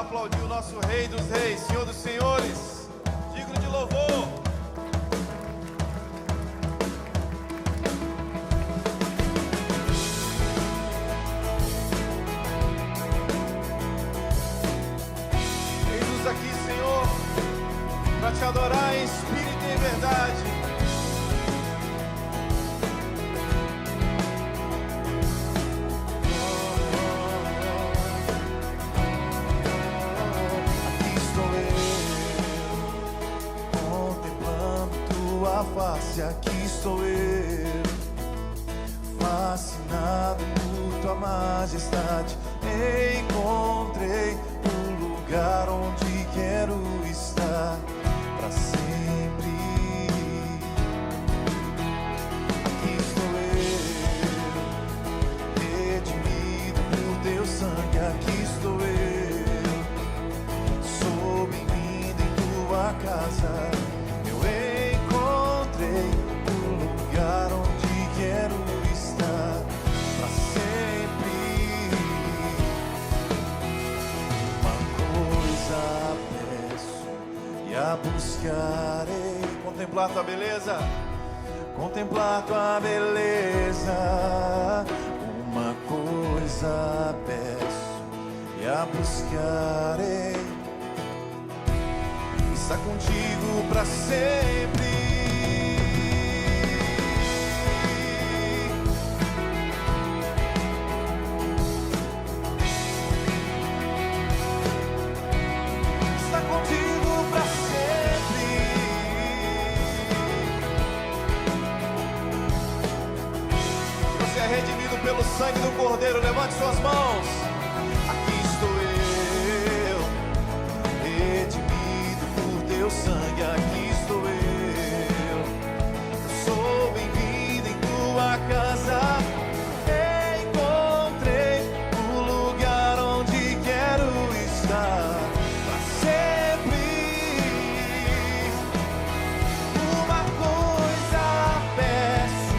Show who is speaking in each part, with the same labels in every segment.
Speaker 1: aplaudir o nosso Rei dos Reis, Senhor dos Senhores, digno de louvor. Eis-nos aqui, Senhor, para te adorar em espírito e em verdade.
Speaker 2: Face, aqui estou eu, fascinado por tua majestade. Encontrei o lugar onde quero estar para sempre. Aqui estou eu, redimido por teu sangue. Aqui estou eu, sou bem-vindo em tua casa. O lugar onde quero estar para sempre. Uma coisa peço e a buscarei:
Speaker 1: contemplar tua beleza,
Speaker 2: contemplar tua beleza. Uma coisa peço e a buscarei: estar contigo para sempre.
Speaker 1: Redimido pelo sangue do Cordeiro, levante suas mãos.
Speaker 2: Aqui estou eu, redimido por teu sangue. Aqui estou eu, sou bem-vindo em tua casa. Encontrei o lugar onde quero estar para sempre. Uma coisa peço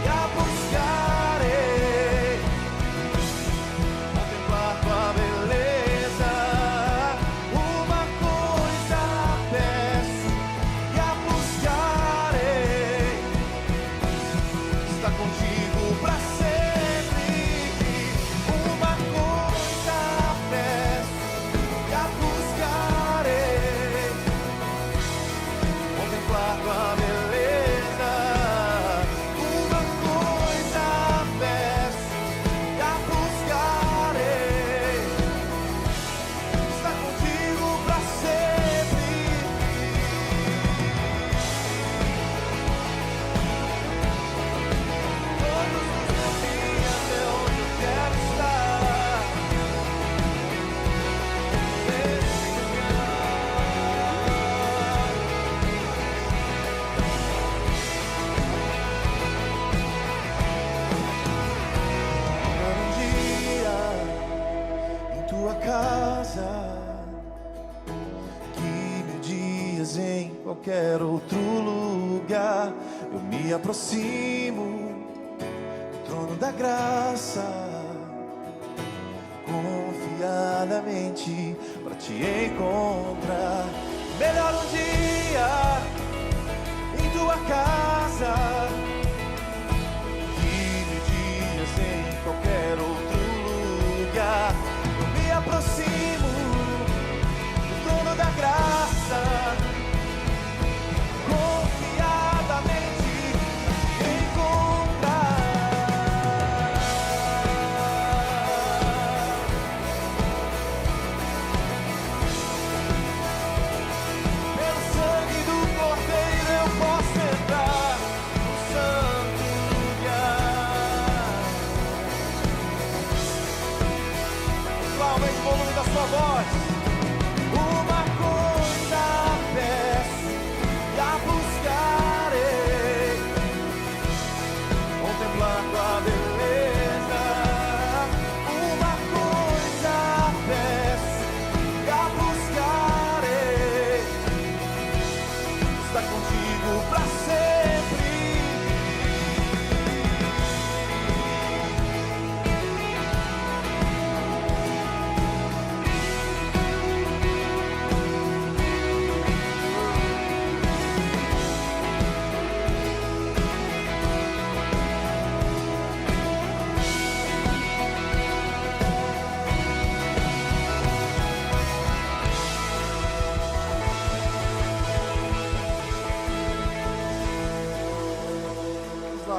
Speaker 2: e a buscar: qualquer outro lugar, eu me aproximo do trono da graça, confiadamente para te encontrar. Melhor um dia em tua casa que 1000 dias em qualquer outro lugar. Eu me aproximo do trono da graça, sua voz. Uma coisa peço e a buscarei: contemplar tua beleza. Uma coisa peço e a buscarei: estar contigo pra sempre.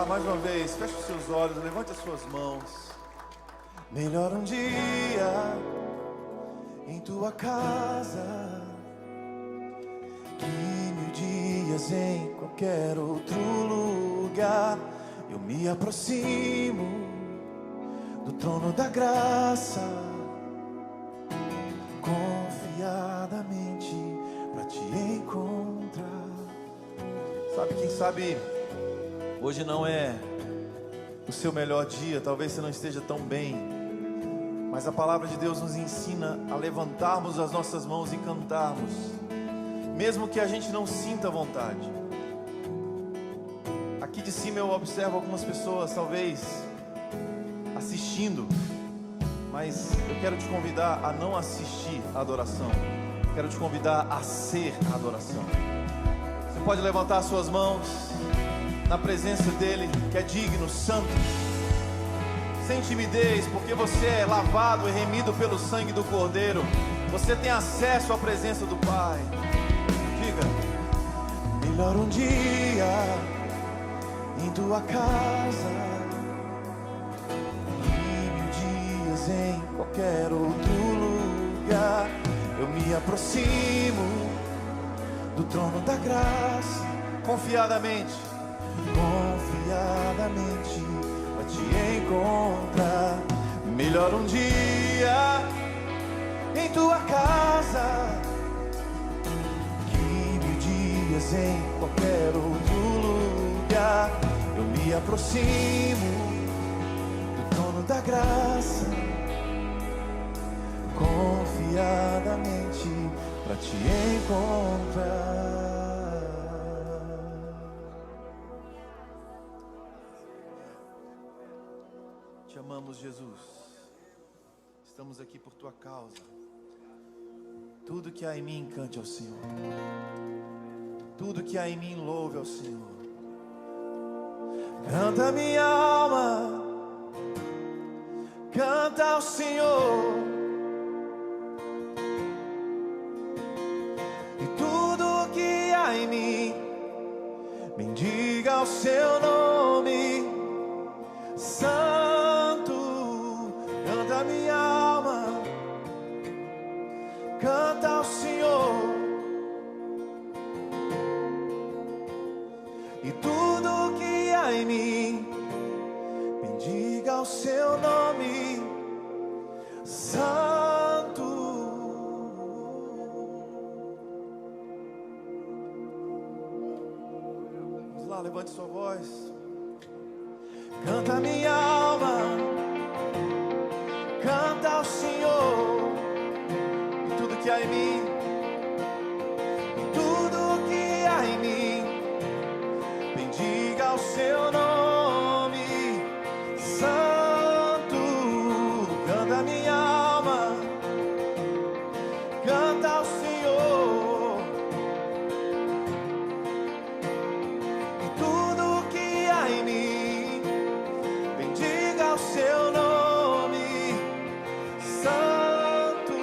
Speaker 1: orar mais uma vez. Feche os seus olhos, levante as suas mãos. Melhor um dia em tua casa que 1000 dias em qualquer outro lugar. Eu me aproximo do trono da graça, confiadamente para te encontrar. Sabe, quem sabe hoje não é o seu melhor dia, talvez você não esteja tão bem, mas a palavra de Deus nos ensina a levantarmos as nossas mãos e cantarmos, mesmo que a gente não sinta vontade. Aqui de cima eu observo algumas pessoas talvez assistindo, mas eu quero te convidar a não assistir a adoração, quero te convidar a ser a adoração. Você pode levantar as suas mãos na presença dele, que é digno, santo, sem timidez, porque você é lavado e remido pelo sangue do Cordeiro. Você tem acesso à presença do Pai. Diga: melhor um dia em tua casa que 1000 dias em qualquer outro lugar. Eu me aproximo do trono da graça, confiadamente pra te encontrar. Melhor um dia em tua casa que 1000 dias em qualquer outro lugar. Eu me aproximo do trono da graça, confiadamente pra te encontrar. Te amamos, Jesus. Estamos aqui por tua causa. Tudo que há em mim cante ao Senhor. Tudo que há em mim louve ao Senhor. Canta minha alma, canta ao Senhor. E tudo que há em mim bendiga o seu nome. Santo, canta minha alma, canta ao Senhor. E tudo que há em mim bendiga o seu nome. Santo. Vamos lá, levante sua voz. Canta minha alma, canta ao Senhor. E tudo que há em mim, e tudo que há em mim, bendiga o seu nome. Santo, canta minha alma, canta ao Senhor. E tudo que há em mim, bendiga o seu nome. Santo.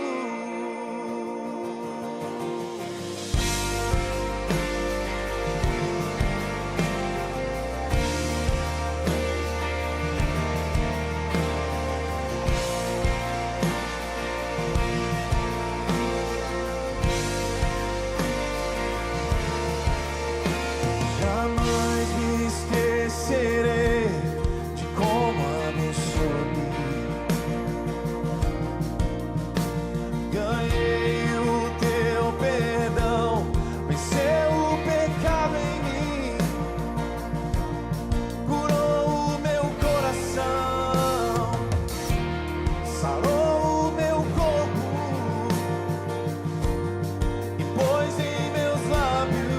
Speaker 1: Jamais me esquecerei de como abençoe. Ganhei o teu perdão, venceu o pecado em mim, curou o meu coração, sarou o meu corpo e pôs em meus lábios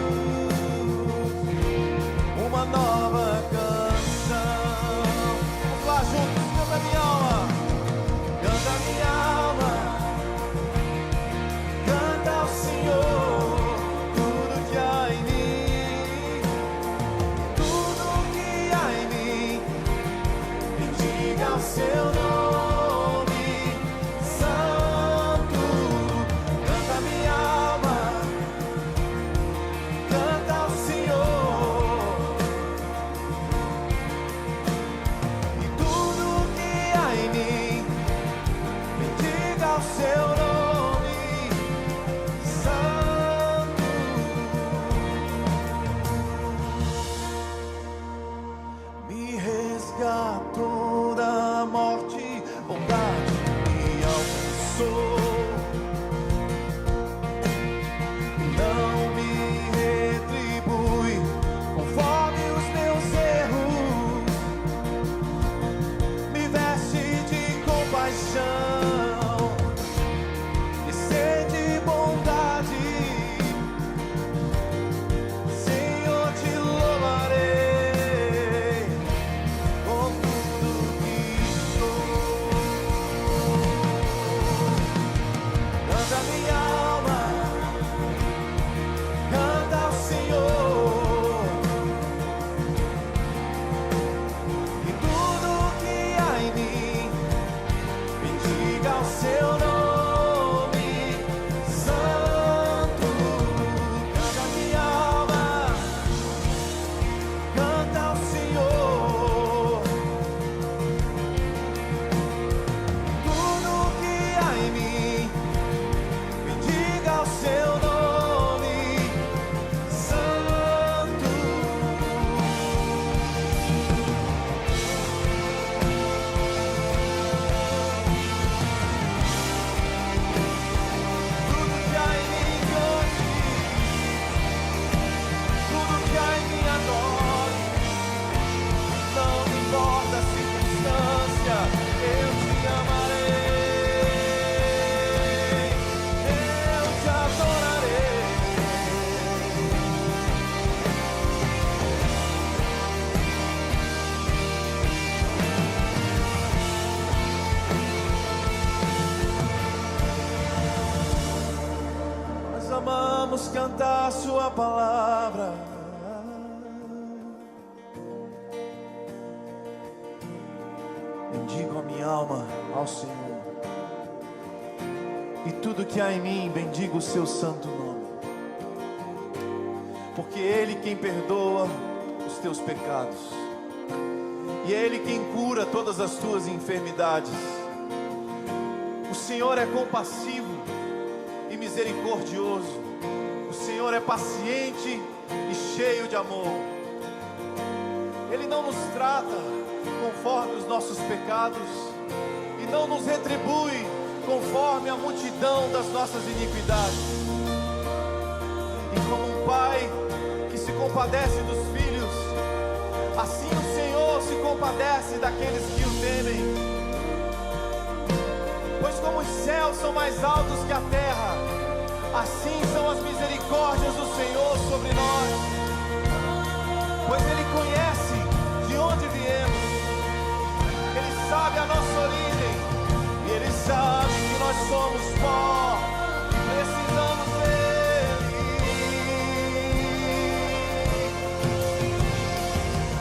Speaker 1: vamos cantar sua palavra. Bendigo a minha alma ao Senhor, e tudo que há em mim, bendiga o seu santo nome. Porque é Ele quem perdoa os teus pecados, e é Ele quem cura todas as tuas enfermidades. O Senhor é compassivo e misericordioso. O Senhor é paciente e cheio de amor. Ele não nos trata conforme os nossos pecados e não nos retribui conforme a multidão das nossas iniquidades. E como um pai que se compadece dos filhos, assim o Senhor se compadece daqueles que o temem. Pois como os céus são mais altos que a terra, assim são as misericórdias do Senhor sobre nós. Pois Ele conhece de onde viemos, Ele sabe a nossa origem, e Ele sabe que nós somos pó e precisamos dEle.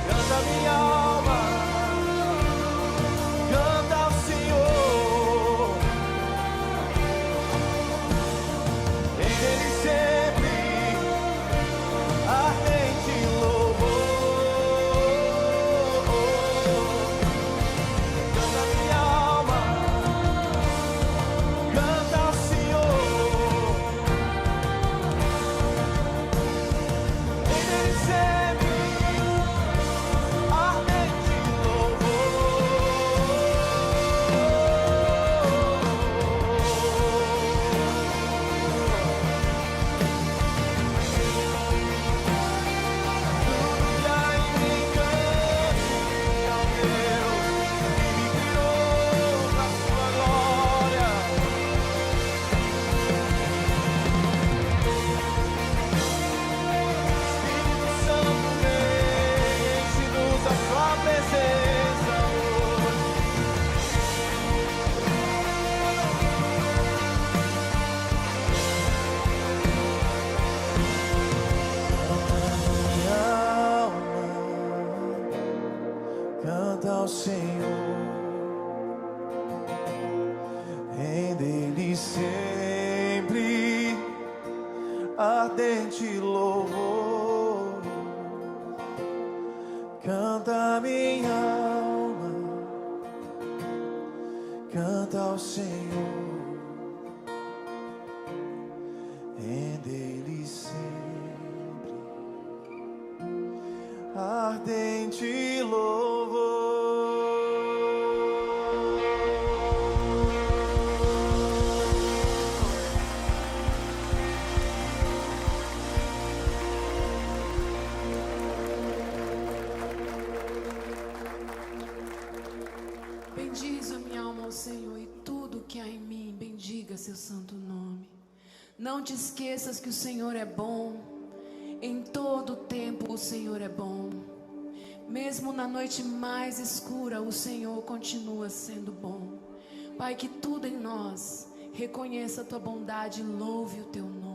Speaker 1: Canta minha alma, canta ao Senhor, em Ele sempre ardente louvor. Ao Senhor, em dele sempre ardente louvor. Canta minha alma, canta ao Senhor, em dele sempre ardente louvor.
Speaker 3: Bendize a minha alma ao Senhor, e tudo que há em mim, bendiga seu santo nome. Não te esqueças que o Senhor é bom, em todo tempo o Senhor é bom. Mesmo na noite mais escura, o Senhor continua sendo bom. Pai, que tudo em nós reconheça a tua bondade e louve o teu nome.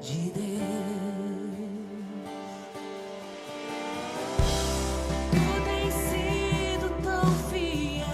Speaker 4: De Deus, tu tens sido tão fiel.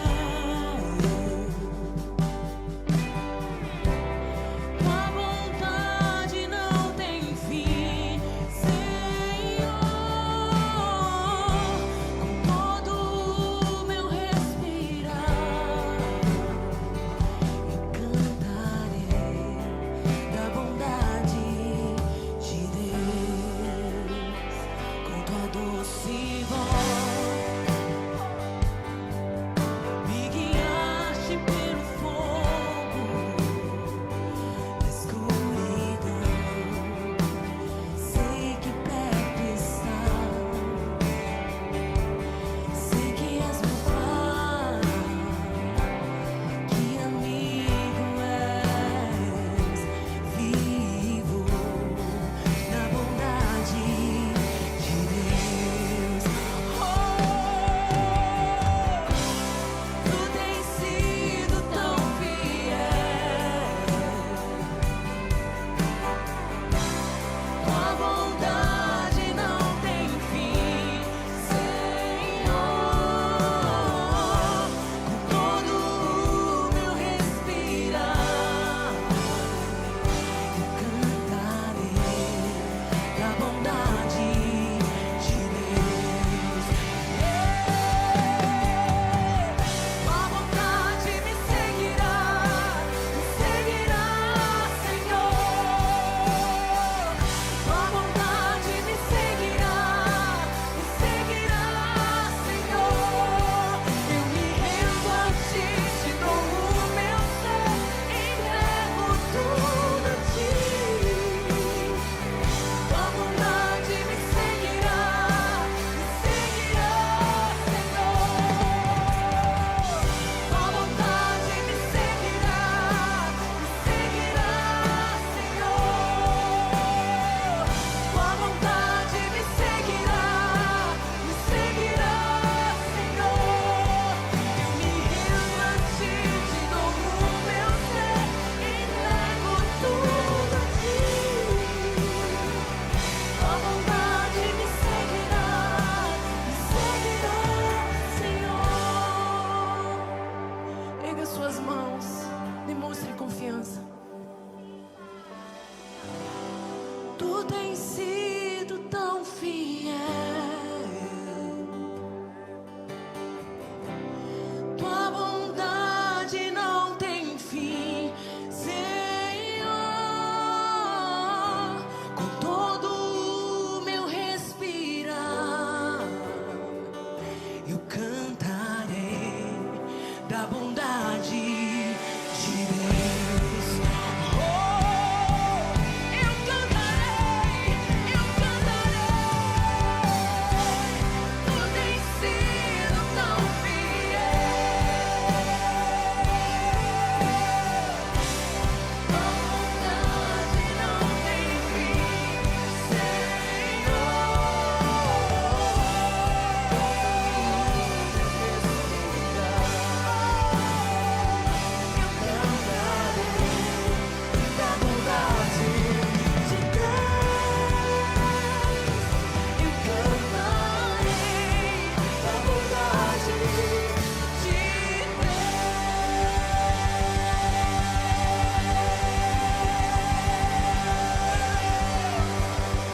Speaker 3: Erga suas mãos, demonstre confiança. Tu tens sido tão fiel. Tua bondade não tem fim, Senhor. Com todo o meu respirar, eu cantarei da bondade de Deus. Oh, eu cantarei, eu cantarei. Tu tens sido tão fiel. Tua bondade não tem fim, Senhor.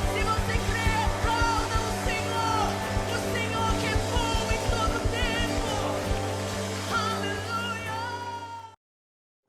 Speaker 3: Se você crê, aplauda o Senhor que é bom em todo tempo. Aleluia.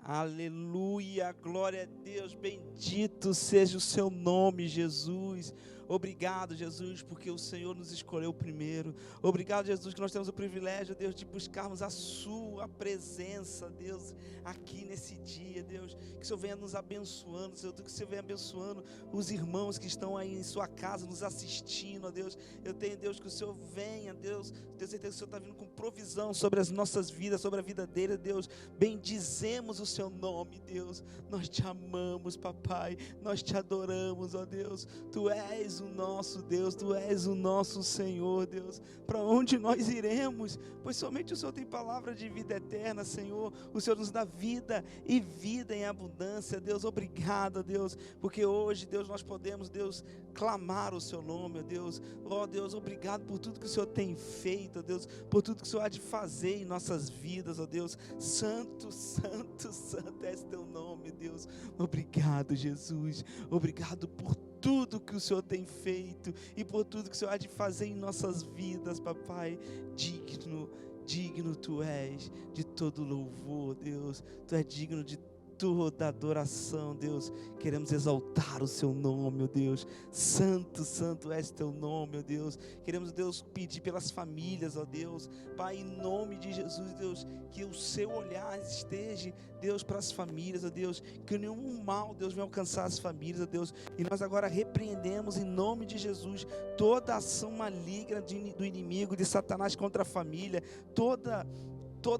Speaker 5: Aleluia, glória a Deus, bendito seja o seu nome, Jesus. Obrigado, Jesus, porque o Senhor nos escolheu primeiro. Obrigado, Jesus, que nós temos o privilégio, Deus, de buscarmos a sua presença, Deus, aqui nesse dia, Deus. Que o Senhor venha nos abençoando, Senhor, que o Senhor venha abençoando os irmãos que estão aí em sua casa, nos assistindo, ó Deus. Eu tenho, Deus, que o Senhor venha, Deus. Tenho certeza que o Senhor está vindo com provisão sobre as nossas vidas, sobre a vida dele, Deus. Bendizemos o seu nome, Deus. Nós te amamos, papai. Nós te adoramos, ó Deus. Tu és o nosso Deus, tu és o nosso Senhor, Deus. Para onde nós iremos? Pois somente o Senhor tem palavra de vida eterna, Senhor. O Senhor nos dá vida e vida em abundância, Deus. Obrigado, Deus, porque hoje, Deus, nós podemos, Deus, clamar o seu nome, ó Deus. Ó Deus, obrigado por tudo que o Senhor tem feito, ó Deus, por tudo que o Senhor há de fazer em nossas vidas, ó Deus. Santo, santo, santo é teu nome, Deus. Obrigado, Jesus. Obrigado por tudo que o Senhor tem feito e por tudo que o Senhor há de fazer em nossas vidas, papai. Digno tu és de todo louvor, Deus. Tu és digno de toda adoração, Deus. Queremos exaltar o seu nome, ó Deus. Santo, santo és teu nome, ó Deus. Queremos, Deus, pedir pelas famílias, ó Deus. Pai, em nome de Jesus, Deus, que o seu olhar esteja, Deus, para as famílias, ó Deus. Que nenhum mal, Deus, venha alcançar as famílias, ó Deus. E nós agora repreendemos em nome de Jesus toda ação maligna do inimigo, de Satanás contra a família, todo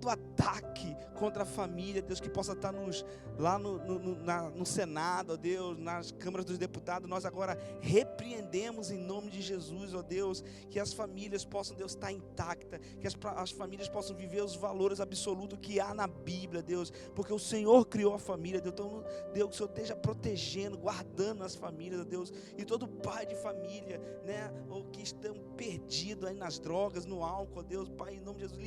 Speaker 5: ataque contra a família, Deus, que possa estar lá no Senado, ó Deus, nas câmaras dos deputados. Nós agora repreendemos em nome de Jesus, ó Deus, que as famílias possam, Deus, estar intactas, que as famílias possam viver os valores absolutos que há na Bíblia, Deus, porque o Senhor criou a família, Deus. Então, Deus, que o Senhor esteja protegendo, guardando as famílias, ó Deus, e todo pai de família, né, ou que estão perdidos aí nas drogas, no álcool, ó Deus, Pai, em nome de Jesus,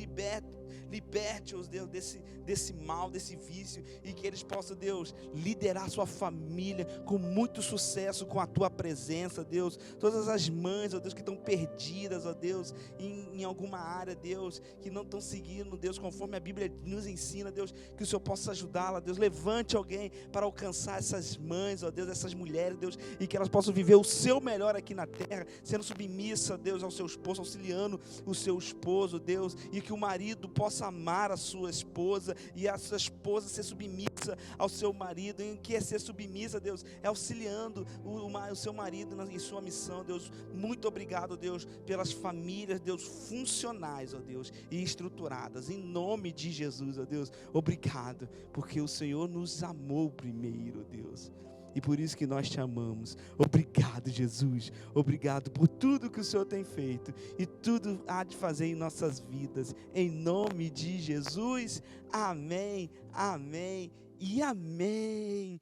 Speaker 5: liberte-os, Deus, desse mal, desse vício, e que eles possam, Deus, liderar sua família com muito sucesso, com a tua presença, Deus. Todas as mães, ó Deus, que estão perdidas, ó Deus, em alguma área, Deus, que não estão seguindo, Deus, conforme a Bíblia nos ensina, Deus, que o Senhor possa ajudá-la, Deus. Levante alguém para alcançar essas mães, ó Deus, essas mulheres, Deus, e que elas possam viver o seu melhor aqui na terra, sendo submissa, Deus, ao seu esposo, auxiliando o seu esposo, Deus, e que o marido possa amar a sua esposa e a sua esposa ser submissa ao seu marido. E o que é ser submissa, Deus? É auxiliando o seu marido em sua missão, Deus. Muito obrigado, Deus, pelas famílias, Deus, funcionais, ó Deus, e estruturadas, em nome de Jesus, ó Deus. Obrigado, porque o Senhor nos amou primeiro, ó Deus. E por isso que nós te amamos. Obrigado, Jesus. Obrigado por tudo que o Senhor tem feito e tudo há de fazer em nossas vidas. Em nome de Jesus. Amém, amém e amém.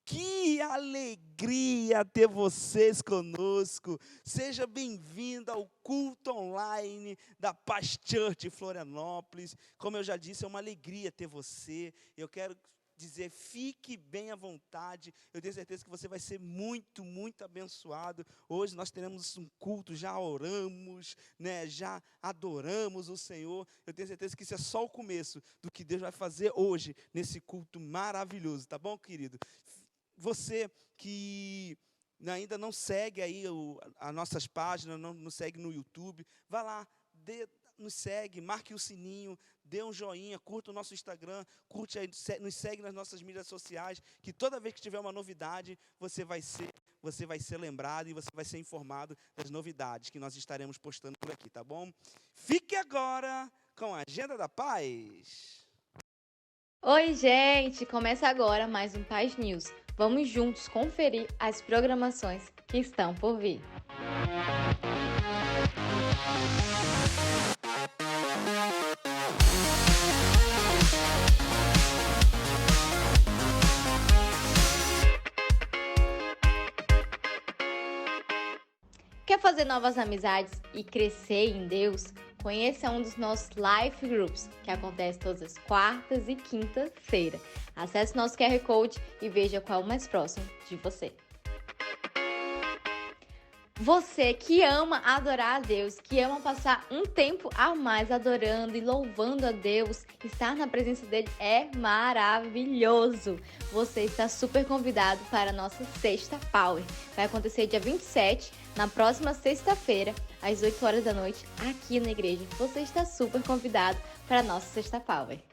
Speaker 5: Que alegria ter vocês conosco. Seja bem-vindo ao culto online da Paz Church Florianópolis. Como eu já disse, é uma alegria ter você. Eu quero dizer, fique bem à vontade. Eu tenho certeza que você vai ser muito, muito abençoado. Hoje nós teremos um culto, já oramos, né? Já adoramos o Senhor. Eu tenho certeza que isso é só o começo do que Deus vai fazer hoje nesse culto maravilhoso, tá bom, querido? Você que ainda não segue aí as nossas páginas, não nos segue no YouTube, vá lá, nos segue, marque o sininho, dê um joinha, curta o nosso Instagram, curte aí, nos segue nas nossas mídias sociais, que toda vez que tiver uma novidade, você vai ser lembrado e você vai ser informado das novidades que nós estaremos postando por aqui, tá bom? Fique agora com a Agenda da Paz.
Speaker 6: Oi, gente! Começa agora mais um Paz News. Vamos juntos conferir as programações que estão por vir. Quer fazer novas amizades e crescer em Deus? Conheça um dos nossos Life Groups, que acontece todas as quartas e quinta-feira. Acesse nosso QR Code e veja qual é o mais próximo de você. Você que ama adorar a Deus, que ama passar um tempo a mais adorando e louvando a Deus, estar na presença dele é maravilhoso. Você está super convidado para a nossa Sexta Power. Vai acontecer dia 27, na próxima sexta-feira, às 8 horas da noite, aqui na igreja. Você está super convidado para a nossa Sexta Power.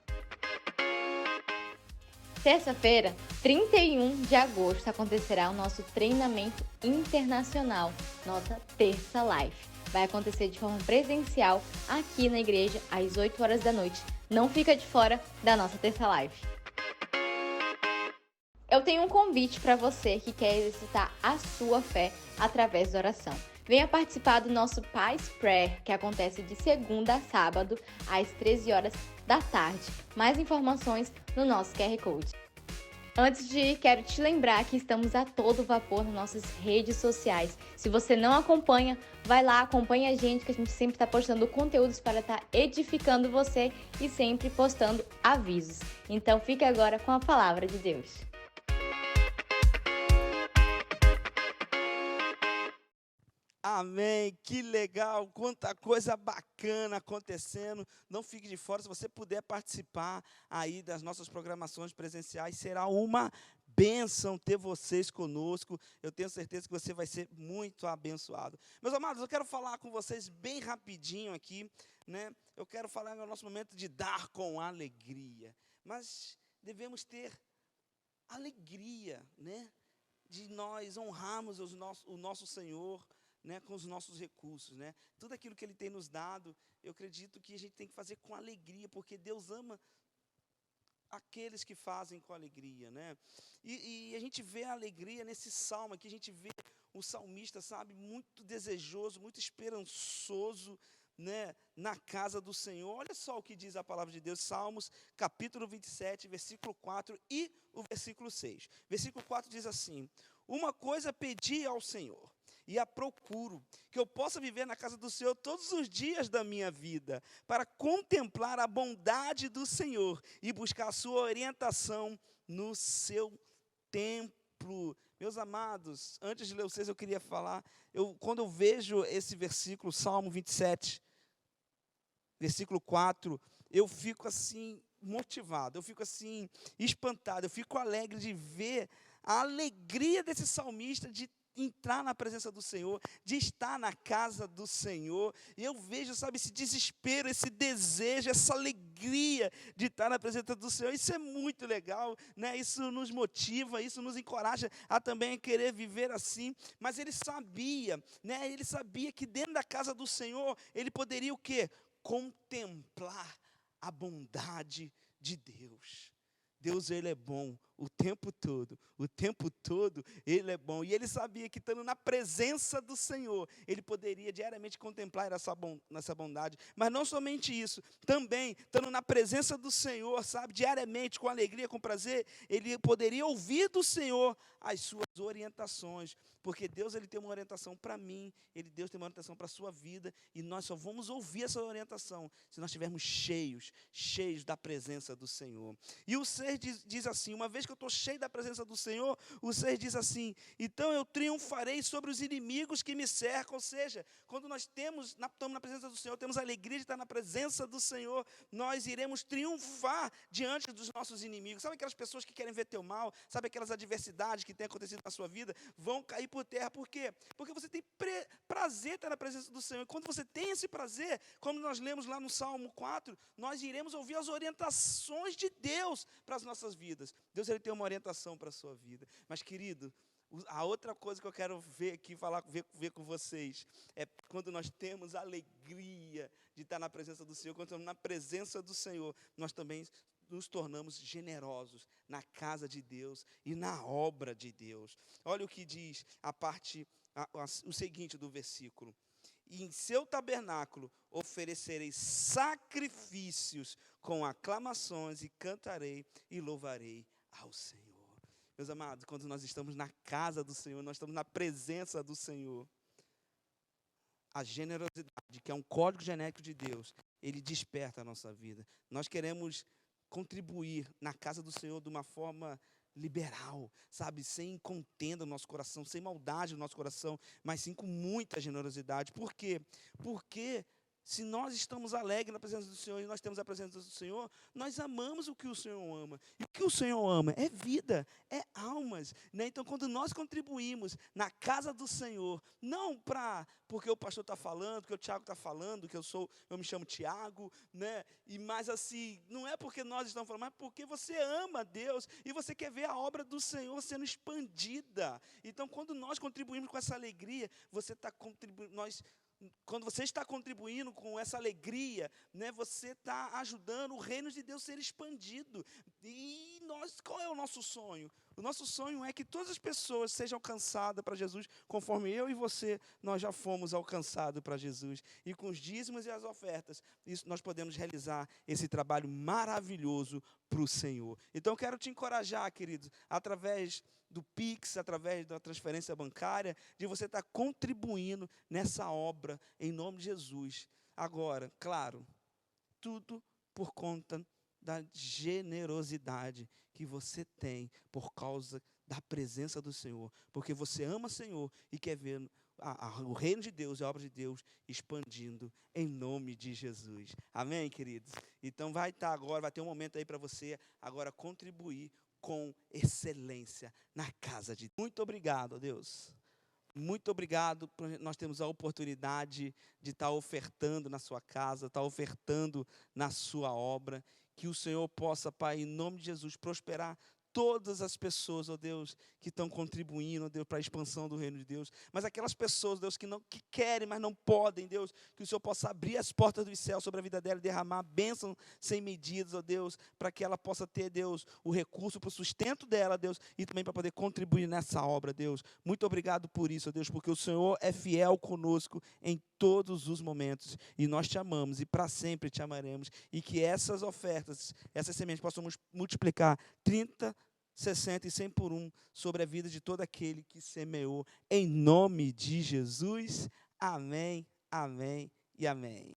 Speaker 6: Terça-feira, 31 de agosto, acontecerá o nosso treinamento internacional, nossa Terça Live. Vai acontecer de forma presencial aqui na igreja, às 8 horas da noite. Não fica de fora da nossa Terça Live. Eu tenho um convite para você que quer exercitar a sua fé através da oração. Venha participar do nosso Paz Prayer, que acontece de segunda a sábado, às 13 horas da tarde. Mais informações no nosso QR Code. Antes de ir, quero te lembrar que estamos a todo vapor nas nossas redes sociais. Se você não acompanha, vai lá, acompanha a gente, que a gente sempre está postando conteúdos para estar edificando você e sempre postando avisos. Então fique agora com a palavra de Deus.
Speaker 5: Amém, que legal, quanta coisa bacana acontecendo. Não fique de fora, se você puder participar aí das nossas programações presenciais, será uma bênção ter vocês conosco. Eu tenho certeza que você vai ser muito abençoado. Meus amados, eu quero falar com vocês bem rapidinho aqui, né? Eu quero falar no nosso momento de dar com alegria, mas devemos ter alegria, né? De nós honrarmos o nosso Senhor, né, com os nossos recursos, né? Tudo aquilo que Ele tem nos dado, eu acredito que a gente tem que fazer com alegria, porque Deus ama aqueles que fazem com alegria, né? E a gente vê a alegria nesse salmo aqui, a gente vê o salmista, sabe, muito desejoso, muito esperançoso, né, na casa do Senhor. Olha só o que diz a palavra de Deus, Salmos, capítulo 27, versículo 4 e o versículo 6. Versículo 4 diz assim: uma coisa pedi ao Senhor, e a procuro, que eu possa viver na casa do Senhor todos os dias da minha vida, para contemplar a bondade do Senhor e buscar a sua orientação no seu templo. Meus amados, antes de ler o 6, eu queria falar, quando eu vejo esse versículo, Salmo 27, versículo 4, eu fico assim motivado, eu fico assim espantado, eu fico alegre de ver a alegria desse salmista de entrar na presença do Senhor, de estar na casa do Senhor. E eu vejo, sabe, esse desespero, esse desejo, essa alegria de estar na presença do Senhor. Isso é muito legal, né? Isso nos motiva, isso nos encoraja a também querer viver assim. Mas ele sabia, né? Ele sabia que dentro da casa do Senhor, ele poderia o quê? Contemplar a bondade de Deus. Deus, Ele é bom o tempo todo Ele é bom. E ele sabia que estando na presença do Senhor, ele poderia diariamente contemplar essa bondade. Mas não somente isso, também estando na presença do Senhor, sabe, diariamente, com alegria, com prazer, ele poderia ouvir do Senhor as suas orientações. Porque Deus, Ele tem uma orientação para mim, Deus tem uma orientação para a sua vida, e nós só vamos ouvir essa orientação se nós estivermos cheios da presença do Senhor. E o 6 diz assim, uma vez que eu estou cheio da presença do Senhor, o 6 diz assim, então eu triunfarei sobre os inimigos que me cercam. Ou seja, quando nós estamos na presença do Senhor, temos a alegria de estar na presença do Senhor, nós iremos triunfar diante dos nossos inimigos. Sabe aquelas pessoas que querem ver teu mal, sabe aquelas adversidades que têm acontecido na sua vida, vão cair por terra. Por quê? Porque você tem prazer de estar na presença do Senhor. E quando você tem esse prazer, como nós lemos lá no Salmo 4, nós iremos ouvir as orientações de Deus para as nossas vidas. Deus, Ele tem uma orientação para a sua vida. Mas, querido, a outra coisa que eu quero ver aqui, ver com vocês, é quando nós temos a alegria de estar na presença do Senhor, quando estamos na presença do Senhor, nós também nos tornamos generosos na casa de Deus e na obra de Deus. Olha o que diz o seguinte do versículo. E em seu tabernáculo oferecerei sacrifícios com aclamações e cantarei e louvarei ao Senhor. Meus amados, quando nós estamos na casa do Senhor, nós estamos na presença do Senhor, a generosidade, que é um código genético de Deus, ele desperta a nossa vida. Nós queremos contribuir na casa do Senhor de uma forma liberal, sabe, sem contenda no nosso coração, sem maldade no nosso coração, mas sim com muita generosidade. Por quê? Porque se nós estamos alegres na presença do Senhor e nós temos a presença do Senhor, nós amamos o que o Senhor ama. E o que o Senhor ama é vida, é almas, né? Então, quando nós contribuímos na casa do Senhor, não porque o pastor está falando, porque o Tiago está falando, que eu me chamo Tiago, né? E mais assim, não é porque nós estamos falando, mas porque você ama Deus e você quer ver a obra do Senhor sendo expandida. Então, quando nós contribuímos com essa alegria, você está contribuindo, quando você está contribuindo com essa alegria, né, você está ajudando o reino de Deus a ser expandido. E qual é o nosso sonho? O nosso sonho é que todas as pessoas sejam alcançadas para Jesus, conforme eu e você, nós já fomos alcançados para Jesus. E com os dízimos e as ofertas, nós podemos realizar esse trabalho maravilhoso para o Senhor. Então, eu quero te encorajar, queridos, através do Pix, através da transferência bancária, de você estar contribuindo nessa obra, em nome de Jesus. Agora, claro, tudo por conta da generosidade que você tem por causa da presença do Senhor, porque você ama o Senhor e quer ver o reino de Deus e a obra de Deus expandindo em nome de Jesus. Amém, queridos? Então vai ter um momento aí para você agora contribuir com excelência na casa de Deus. Muito obrigado, Deus. Muito obrigado por nós termos a oportunidade de estar ofertando na sua casa, estar ofertando na sua obra. Que o Senhor possa, Pai, em nome de Jesus, prosperar todas as pessoas, ó Deus, que estão contribuindo, ó Deus, para a expansão do reino de Deus. Mas aquelas pessoas, Deus, que querem, mas não podem, Deus, que o Senhor possa abrir as portas dos céus sobre a vida dela e derramar bênção sem medidas, ó Deus, para que ela possa ter, Deus, o recurso para o sustento dela, Deus, e também para poder contribuir nessa obra, Deus. Muito obrigado por isso, ó Deus, porque o Senhor é fiel conosco em todos os momentos, e nós te amamos, e para sempre te amaremos, e que essas ofertas, essas sementes possam multiplicar 30, 60 e 100 por 1 sobre a vida de todo aquele que semeou, em nome de Jesus. Amém, amém e amém.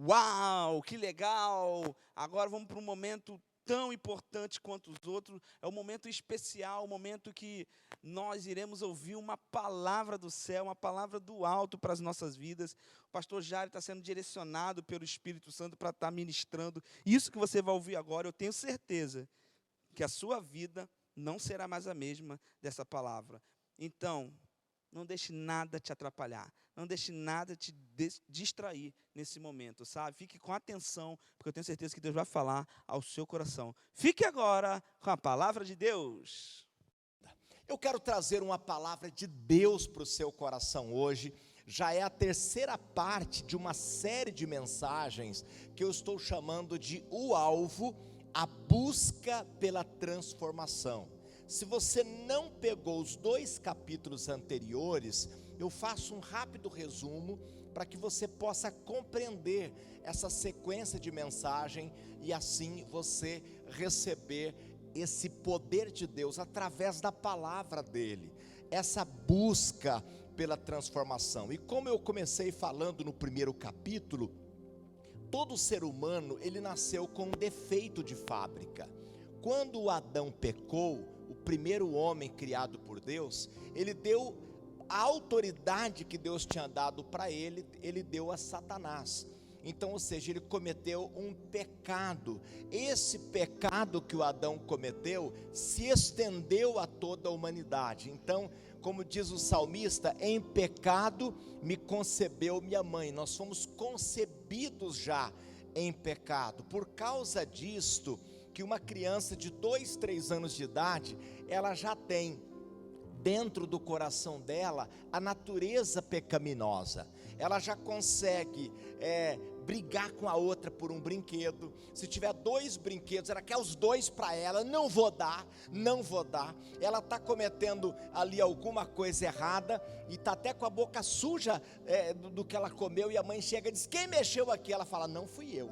Speaker 5: Uau, que legal! Agora vamos para um momento tão importante quanto os outros, é um momento especial, um momento que nós iremos ouvir uma palavra do céu, uma palavra do alto para as nossas vidas. O pastor Jário está sendo direcionado pelo Espírito Santo para estar ministrando. Isso que você vai ouvir agora, eu tenho certeza que a sua vida não será mais a mesma dessa palavra. Então, não deixe nada te atrapalhar, não deixe nada te distrair nesse momento, sabe? Fique com atenção, porque eu tenho certeza que Deus vai falar ao seu coração. Fique agora com a palavra de Deus.
Speaker 7: Eu quero trazer uma palavra de Deus para o seu coração hoje. Já é a terceira parte de uma série de mensagens que eu estou chamando de O Alvo, a busca pela transformação. Se você não pegou os 2 capítulos anteriores, eu faço um rápido resumo para que você possa compreender essa sequência de mensagem e assim você receber esse poder de Deus através da palavra dele, essa busca pela transformação. E como eu comecei falando no primeiro capítulo, todo ser humano, ele nasceu com um defeito de fábrica. Quando o Adão pecou, o primeiro homem criado por Deus, ele deu a autoridade que Deus tinha dado para ele, ele deu a Satanás. Então, ou seja, ele cometeu um pecado. Esse pecado que o Adão cometeu se estendeu a toda a humanidade. Então, como diz o salmista, em pecado me concebeu minha mãe. Nós fomos concebidos já em pecado. Por causa disto, que uma criança de 2, 3 anos de idade, ela já tem dentro do coração dela a natureza pecaminosa. Ela já consegue brigar com a outra por um brinquedo. Se tiver 2 brinquedos, ela quer os 2 para ela, não vou dar. Ela está cometendo ali alguma coisa errada e está até com a boca suja do que ela comeu, e a mãe chega e diz: quem mexeu aqui? Ela fala: não fui eu.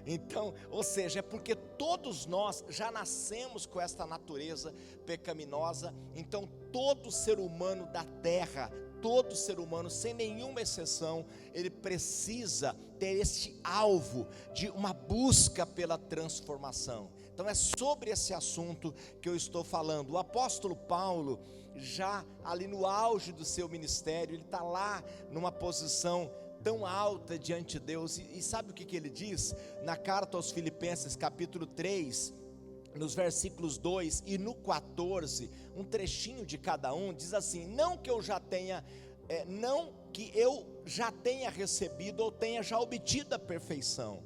Speaker 7: Então, ou seja, é porque todos nós já nascemos com esta natureza pecaminosa. Então todo ser humano da terra, todo ser humano, sem nenhuma exceção, ele precisa ter este alvo de uma busca pela transformação. Então é sobre esse assunto que eu estou falando. O apóstolo Paulo, já ali no auge do seu ministério, ele está lá numa posição tão alta diante de Deus, e sabe o que ele diz? Na carta aos Filipenses, capítulo 3, nos versículos 2 e no 14, um trechinho de cada um, diz assim: não que eu já tenha recebido ou tenha já obtido a perfeição.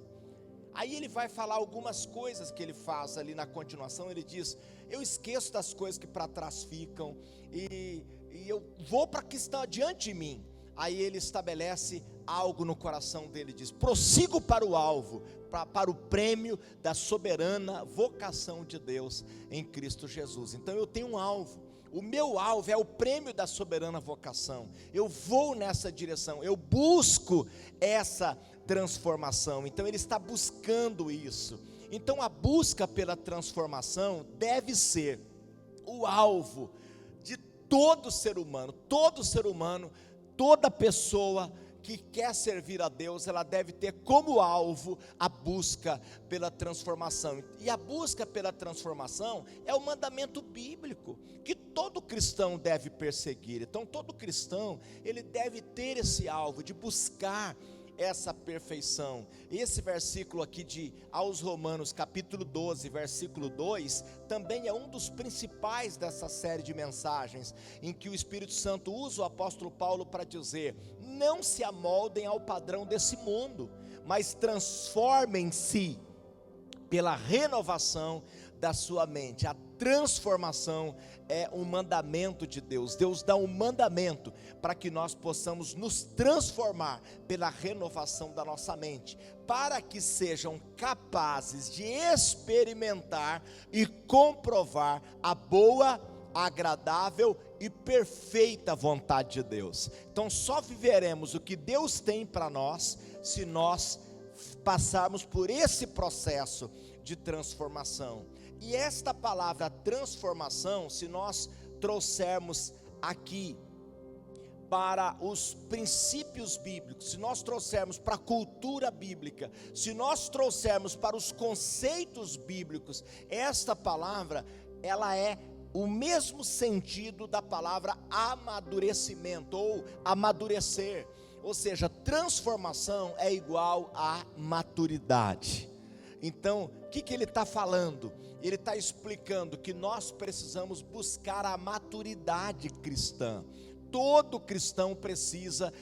Speaker 7: Aí ele vai falar algumas coisas que ele faz ali na continuação. Ele diz: eu esqueço das coisas que para trás ficam, e eu vou para o que está diante de mim. Aí ele estabelece algo no coração dele, diz: prossigo para o alvo, para o prêmio da soberana vocação de Deus em Cristo Jesus. Então eu tenho um alvo, o meu alvo é o prêmio da soberana vocação. Eu vou nessa direção, eu busco essa transformação. Então ele está buscando isso. Então a busca pela transformação deve ser o alvo de todo ser humano. Toda pessoa que quer servir a Deus, ela deve ter como alvo a busca pela transformação. E a busca pela transformação é o mandamento bíblico que todo cristão deve perseguir. Então todo cristão, ele deve ter esse alvo de buscar essa perfeição. Esse versículo aqui aos Romanos, capítulo 12, versículo 2, também é um dos principais dessa série de mensagens, em que o Espírito Santo usa o apóstolo Paulo para dizer: não se amoldem ao padrão desse mundo, mas transformem-se pela renovação da sua mente. A transformação é um mandamento de Deus. Deus dá um mandamento para que nós possamos nos transformar pela renovação da nossa mente, para que sejam capazes de experimentar e comprovar a boa, agradável e perfeita vontade de Deus. Então só viveremos o que Deus tem para nós se nós passarmos por esse processo de transformação. E esta palavra transformação, se nós trouxermos aqui para os princípios bíblicos, se nós trouxermos para a cultura bíblica, se nós trouxermos para os conceitos bíblicos, esta palavra, ela é o mesmo sentido da palavra amadurecimento ou amadurecer, ou seja, transformação é igual a maturidade. Então, o que ele está falando? Ele está explicando que nós precisamos buscar a maturidade cristã. Todo cristão precisa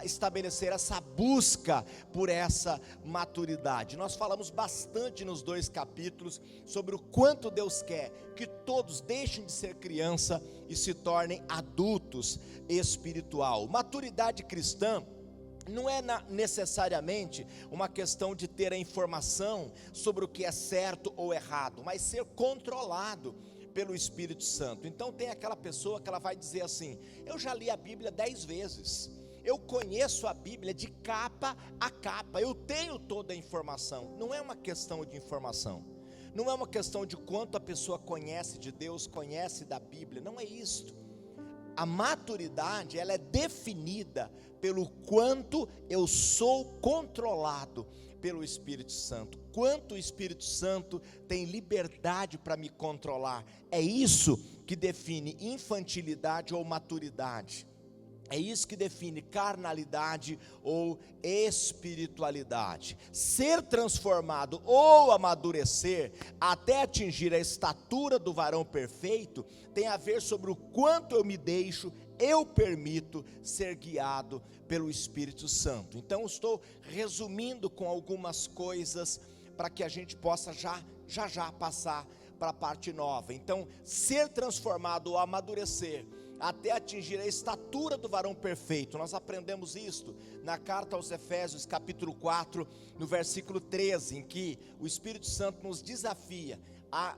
Speaker 7: estabelecer essa busca por essa maturidade. Nós falamos bastante nos 2 capítulos sobre o quanto Deus quer que todos deixem de ser criança e se tornem adultos espiritual. Maturidade cristã não é necessariamente uma questão de ter a informação sobre o que é certo ou errado, mas ser controlado pelo Espírito Santo. Então tem aquela pessoa que ela vai dizer assim: eu já li a Bíblia 10 vezes, eu conheço a Bíblia de capa a capa, eu tenho toda a informação. Não é uma questão de informação, não é uma questão de quanto a pessoa conhece de Deus, conhece da Bíblia, não é isto. A maturidade, ela é definida pelo quanto eu sou controlado pelo Espírito Santo, quanto o Espírito Santo tem liberdade para me controlar. É isso que define infantilidade ou maturidade. É isso que define carnalidade ou espiritualidade. Ser transformado ou amadurecer até atingir a estatura do varão perfeito tem a ver sobre o quanto eu me deixo, eu permito ser guiado pelo Espírito Santo. Então estou resumindo com algumas coisas para que a gente possa já passar para a parte nova. Então, ser transformado ou amadurecer até atingir a estatura do varão perfeito. Nós aprendemos isto na carta aos Efésios, capítulo 4, no versículo 13, em que o Espírito Santo nos desafia a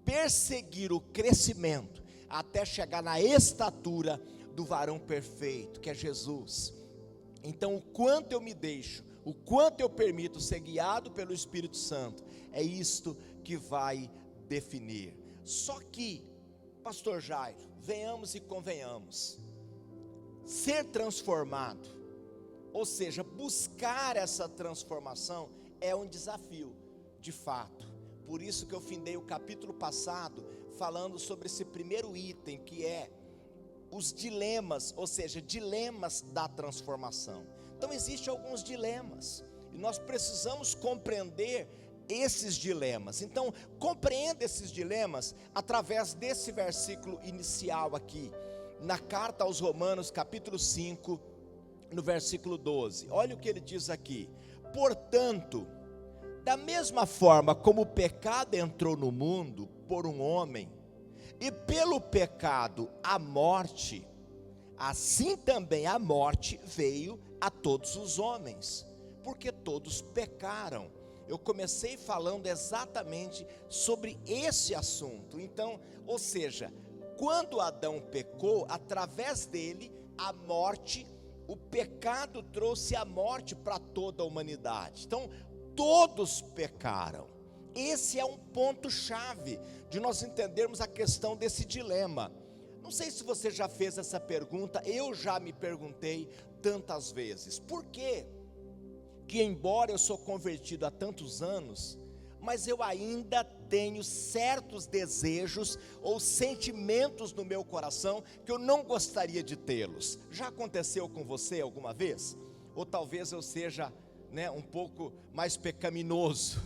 Speaker 7: perseguir o crescimento até chegar na estatura do varão perfeito, que é Jesus. Então, o quanto eu me deixo, o quanto eu permito ser guiado pelo Espírito Santo, é isto que vai definir. Só que, pastor Jairo, venhamos e convenhamos, ser transformado, ou seja, buscar essa transformação é um desafio, de fato. Por isso que eu findei o capítulo passado falando sobre esse primeiro item, que é os dilemas, ou seja, dilemas da transformação. Então existem alguns dilemas, e nós precisamos compreender esses dilemas. Então, compreenda esses dilemas através desse versículo inicial aqui, na carta aos Romanos, capítulo 5, no versículo 12. Olha o que ele diz aqui: portanto, da mesma forma como o pecado entrou no mundo por um homem, e pelo pecado a morte, assim também a morte veio a todos os homens, porque todos pecaram. Eu comecei falando exatamente sobre esse assunto. Então, ou seja, quando Adão pecou, através dele, a morte, o pecado trouxe a morte para toda a humanidade. Então, todos pecaram. Esse é um ponto chave de nós entendermos a questão desse dilema. Não sei se você já fez essa pergunta, eu já me perguntei tantas vezes. Por quê? Que embora eu sou convertido há tantos anos, mas eu ainda tenho certos desejos ou sentimentos no meu coração que eu não gostaria de tê-los. Já aconteceu com você alguma vez? Ou talvez eu seja um pouco mais pecaminoso,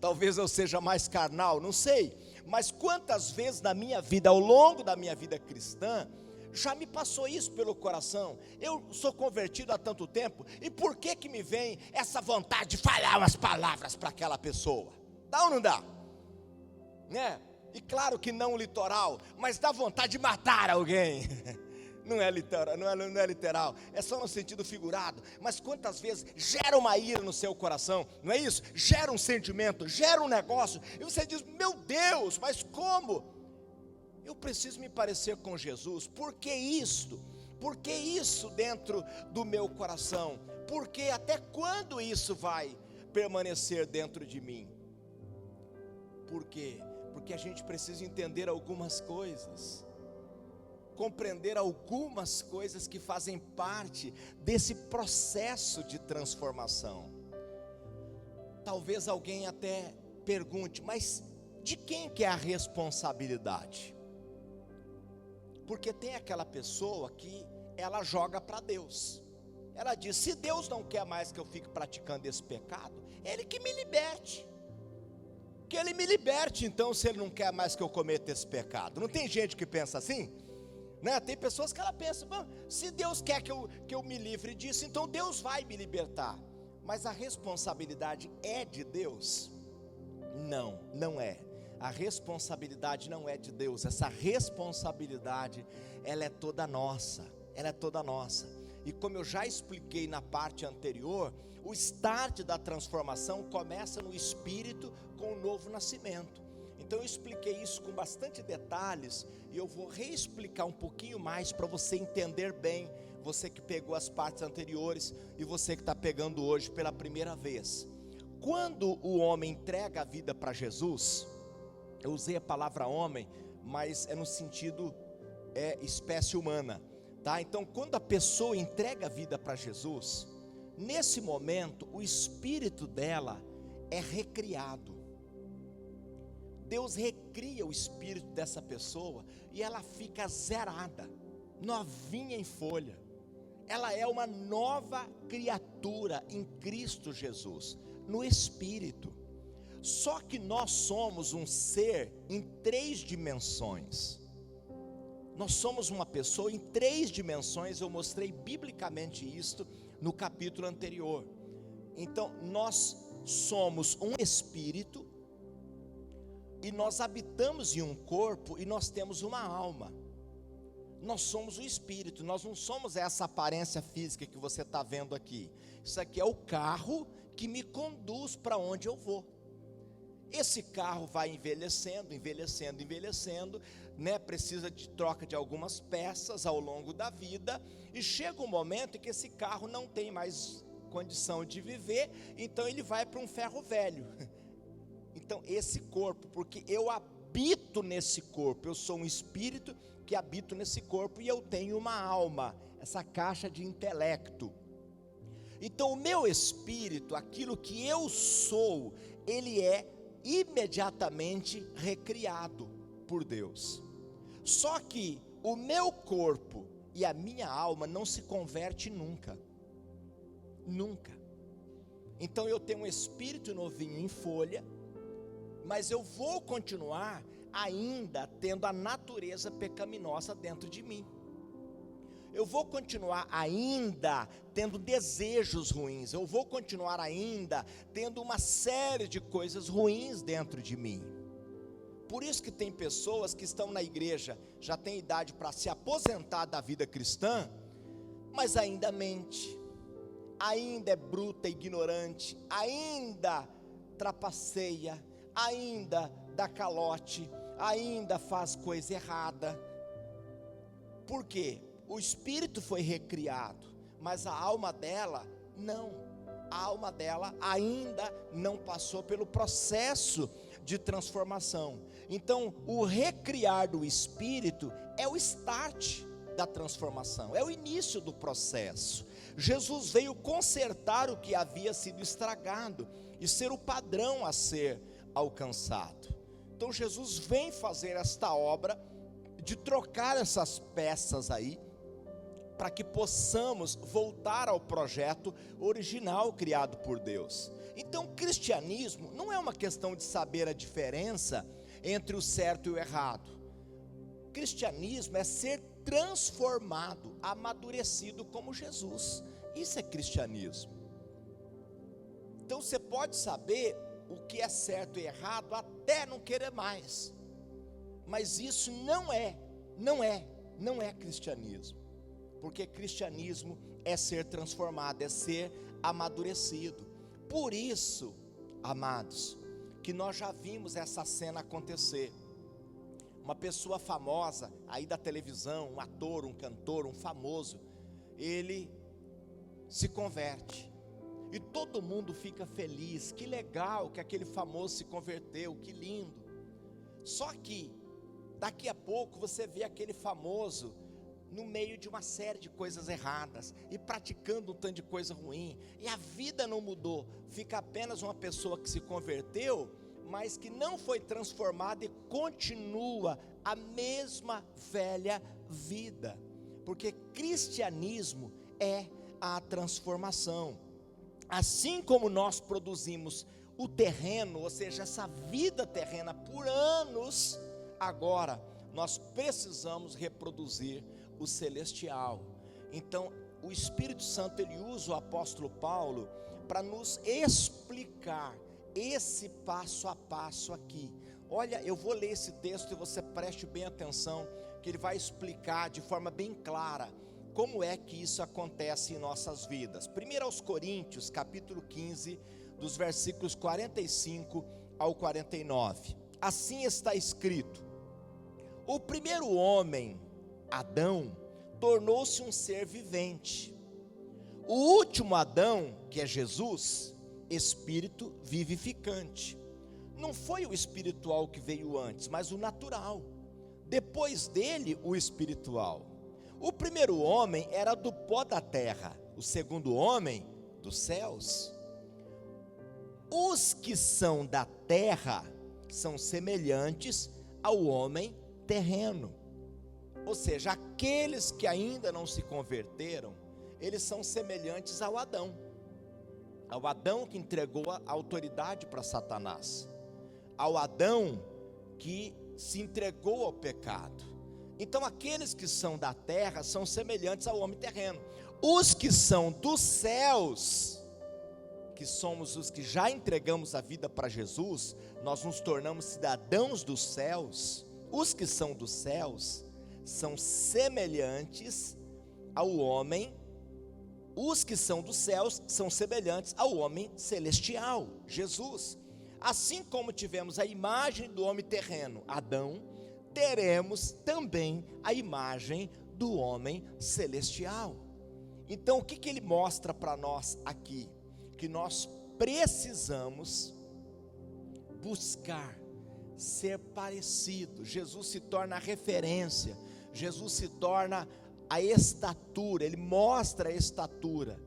Speaker 7: talvez eu seja mais carnal, não sei. Mas quantas vezes na minha vida, ao longo da minha vida cristã, já me passou isso pelo coração. Eu sou convertido há tanto tempo, e por que me vem essa vontade de falar umas palavras para aquela pessoa? Dá ou não dá? E claro que não literal, mas dá vontade de matar alguém. Não é literal, não é literal, é só no sentido figurado. Mas quantas vezes gera uma ira no seu coração, não é isso? Gera um sentimento, gera um negócio, e você diz: meu Deus, mas como? Eu preciso me parecer com Jesus. Por que isto? Por que isso dentro do meu coração? Porque até quando isso vai permanecer dentro de mim? Por quê? Porque a gente precisa entender algumas coisas. compreender algumas coisas que fazem parte desse processo de transformação. Talvez alguém até pergunte, mas de quem que é a responsabilidade? Porque tem aquela pessoa que ela joga para Deus. Ela diz, se Deus não quer mais que eu fique praticando esse pecado, Ele que me liberte. Que Ele me liberte então, se Ele não quer mais que eu cometa esse pecado. Não tem gente que pensa assim? Né? Tem pessoas que ela pensa, se Deus quer que eu me livre disso, então Deus vai me libertar. Mas a responsabilidade é de Deus? Não, não é. A responsabilidade não é de Deus. Essa responsabilidade, ela é toda nossa. Ela é toda nossa. E como eu já expliquei na parte anterior, o start da transformação começa no espírito com o novo nascimento. Então eu expliquei isso com bastante detalhes e eu vou reexplicar um pouquinho mais para você entender bem, você que pegou as partes anteriores e você que está pegando hoje pela primeira vez. Quando o homem entrega a vida para Jesus, eu usei a palavra homem, mas é no sentido espécie humana, tá? Então quando a pessoa entrega a vida para Jesus, nesse momento o espírito dela é recriado. Deus recria o espírito dessa pessoa e ela fica zerada, novinha em folha. Ela é uma nova criatura em Cristo Jesus, no espírito. Só que nós somos um ser em 3 dimensões. Nós somos uma pessoa em 3 dimensões, eu mostrei biblicamente isto no capítulo anterior. Então, nós somos um espírito, e nós habitamos em um corpo, e nós temos uma alma. Nós somos o espírito, nós não somos essa aparência física que você está vendo aqui. Isso aqui é o carro que me conduz para onde eu vou. Esse carro vai envelhecendo, né? Precisa de troca de algumas peças ao longo da vida, e chega um momento em que esse carro não tem mais condição de viver, então ele vai para um ferro velho. Então esse corpo, porque eu habito nesse corpo, eu sou um espírito que habito nesse corpo e eu tenho uma alma, essa caixa de intelecto. Então o meu espírito, aquilo que eu sou, ele é imediatamente recriado por Deus. Só que o meu corpo e a minha alma não se converte nunca. Nunca. Então eu tenho um espírito novinho em folha, mas eu vou continuar ainda tendo a natureza pecaminosa dentro de mim. Eu vou continuar ainda tendo desejos ruins. Eu vou continuar ainda tendo uma série de coisas ruins dentro de mim. Por isso que tem pessoas que estão na igreja, já tem idade para se aposentar da vida cristã, mas ainda mente, ainda é bruta, ignorante, ainda trapaceia, ainda dá calote, ainda faz coisa errada. Por quê? O espírito foi recriado, mas a alma dela não. A alma dela ainda não passou pelo processo de transformação. Então, o recriar do espírito é o start da transformação, é o início do processo. Jesus veio consertar o que havia sido estragado e ser o padrão a ser alcançado. Então Jesus vem fazer esta obra de trocar essas peças aí, para que possamos voltar ao projeto original criado por Deus. Então, cristianismo não é uma questão de saber a diferença entre o certo e o errado. Cristianismo é ser transformado, amadurecido como Jesus. Isso é cristianismo. Então você pode saber o que é certo e errado até não querer mais, mas isso não é cristianismo. Porque cristianismo é ser transformado, é ser amadurecido. Por isso, amados, que nós já vimos essa cena acontecer. Uma pessoa famosa aí da televisão, um ator, um cantor, um famoso, ele se converte. E todo mundo fica feliz, que legal que aquele famoso se converteu, que lindo. Só que Daqui a pouco você vê aquele famoso no meio de uma série de coisas erradas e praticando um tanto de coisa ruim, e a vida não mudou, fica apenas uma pessoa que se converteu, mas que não foi transformada e continua a mesma velha vida, porque cristianismo é a transformação. Assim como nós produzimos o terreno, ou seja, essa vida terrena por anos, agora nós precisamos reproduzir o celestial. Então o Espírito Santo, ele usa o apóstolo Paulo para nos explicar esse passo a passo aqui. Olha, eu vou ler esse texto e você preste bem atenção, que ele vai explicar de forma bem clara como é que isso acontece em nossas vidas. 1 aos Coríntios, capítulo 15, dos versículos 45 ao 49. Assim está escrito: o primeiro homem, Adão, tornou-se um ser vivente. O último Adão, que é Jesus, espírito vivificante. Não foi o espiritual que veio antes, mas o natural. Depois dele, o espiritual. O primeiro homem era do pó da terra, o segundo homem dos céus. Os que são da terra são semelhantes ao homem terreno. Ou seja, aqueles que ainda não se converteram, eles são semelhantes ao Adão que entregou a autoridade para Satanás, ao Adão que se entregou ao pecado. Então aqueles que são da terra são semelhantes ao homem terreno. Os que são dos céus, que somos os que já entregamos a vida para Jesus, nós nos tornamos cidadãos dos céus. Os que são dos céus são semelhantes ao homem. Os que são dos céus são semelhantes ao homem celestial, Jesus. Assim como tivemos a imagem do homem terreno, Adão, teremos também a imagem do homem celestial. Então o que ele mostra para nós aqui? Que nós precisamos buscar ser parecido. Jesus se torna a referência, Jesus se torna a estatura, ele mostra a estatura,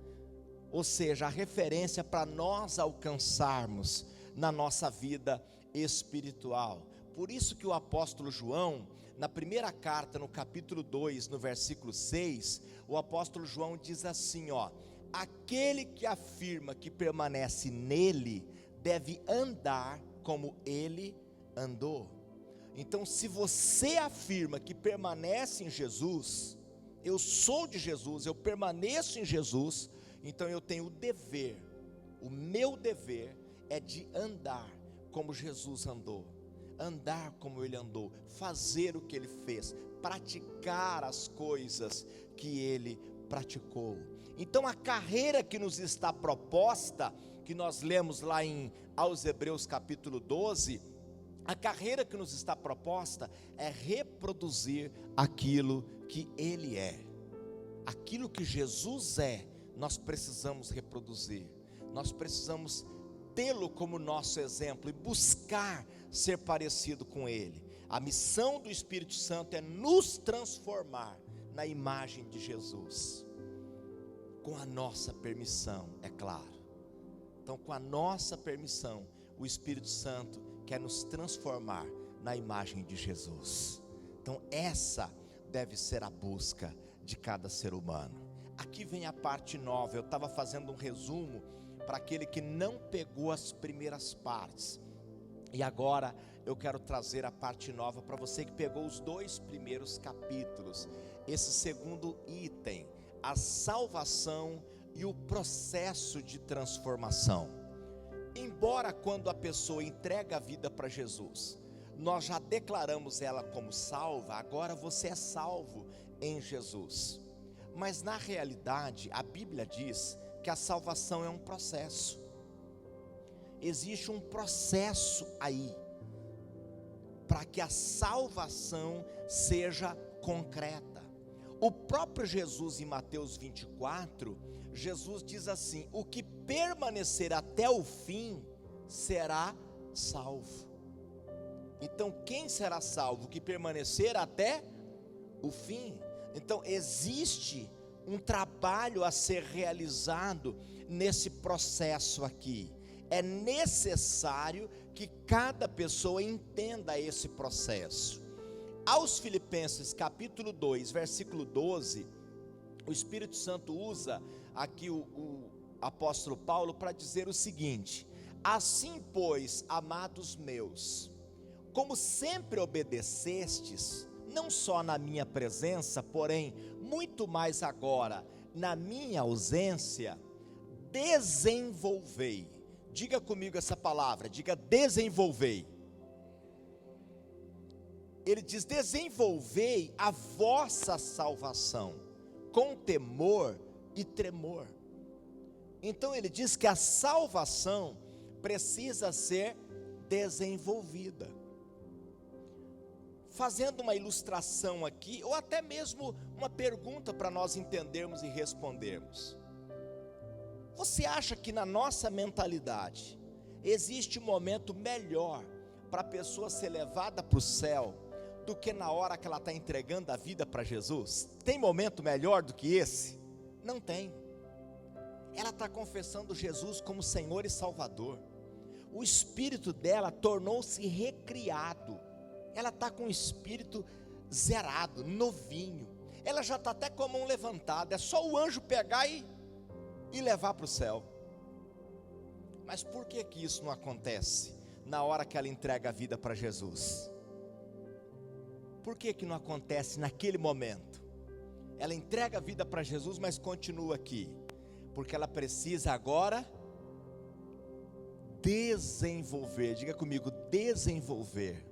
Speaker 7: ou seja, a referência para nós alcançarmos na nossa vida espiritual. Por isso que o apóstolo João, na primeira carta, no capítulo 2, no versículo 6, o apóstolo João diz assim, aquele que afirma que permanece nele, deve andar como ele andou. Então, se você afirma que permanece em Jesus, eu sou de Jesus, eu permaneço em Jesus, então eu tenho o dever, o meu dever é de andar como Jesus andou, andar como ele andou, fazer o que ele fez, praticar as coisas que ele praticou. Então a carreira que nos está proposta, que nós lemos lá aos Hebreus capítulo 12, a carreira que nos está proposta é reproduzir aquilo que ele é. Aquilo que Jesus é, nós precisamos reproduzir. Nós precisamos tê-lo como nosso exemplo e buscar ser parecido com ele. A missão do Espírito Santo é nos transformar na imagem de Jesus, com a nossa permissão, é claro. Então, com a nossa permissão, o Espírito Santo quer nos transformar na imagem de Jesus. Então essa deve ser a busca de cada ser humano. Aqui vem a parte nova. Eu estava fazendo um resumo para aquele que não pegou as primeiras partes, e agora eu quero trazer a parte nova para você que pegou os 2 primeiros capítulos. Esse segundo item, a salvação e o processo de transformação. Embora quando a pessoa entrega a vida para Jesus, nós já declaramos ela como salva, agora você é salvo em Jesus. Mas na realidade, a Bíblia diz que a salvação é um processo. Existe um processo aí, para que a salvação seja concreta. O próprio Jesus, em Mateus 24, Jesus diz assim: o que permanecer até o fim será salvo. Então quem será salvo? O que permanecer até o fim. Então existe um trabalho a ser realizado nesse processo aqui. É necessário que cada pessoa entenda esse processo. Aos Filipenses capítulo 2, versículo 12, o Espírito Santo usa aqui o apóstolo Paulo para dizer o seguinte: assim pois, amados meus, como sempre obedecestes, não só na minha presença, porém muito mais agora na minha ausência, desenvolvei. Diga comigo essa palavra, diga desenvolvei. Ele diz: desenvolvei a vossa salvação com temor e tremor. Então ele diz que a salvação precisa ser desenvolvida. Fazendo uma ilustração aqui, ou até mesmo uma pergunta para nós entendermos e respondermos. Você acha que na nossa mentalidade existe um momento melhor para a pessoa ser levada para o céu do que na hora que ela está entregando a vida para Jesus? Tem momento melhor do que esse? Não tem. Ela está confessando Jesus como Senhor e Salvador. O espírito dela tornou-se recriado. Ela está com o espírito zerado, novinho. Ela já está até com a mão levantada. É só o anjo pegar e levar para o céu. Mas por que isso não acontece na hora que ela entrega a vida para Jesus? Por que não acontece naquele momento? Ela entrega a vida para Jesus, mas continua aqui. Porque ela precisa agora desenvolver. Diga comigo, desenvolver.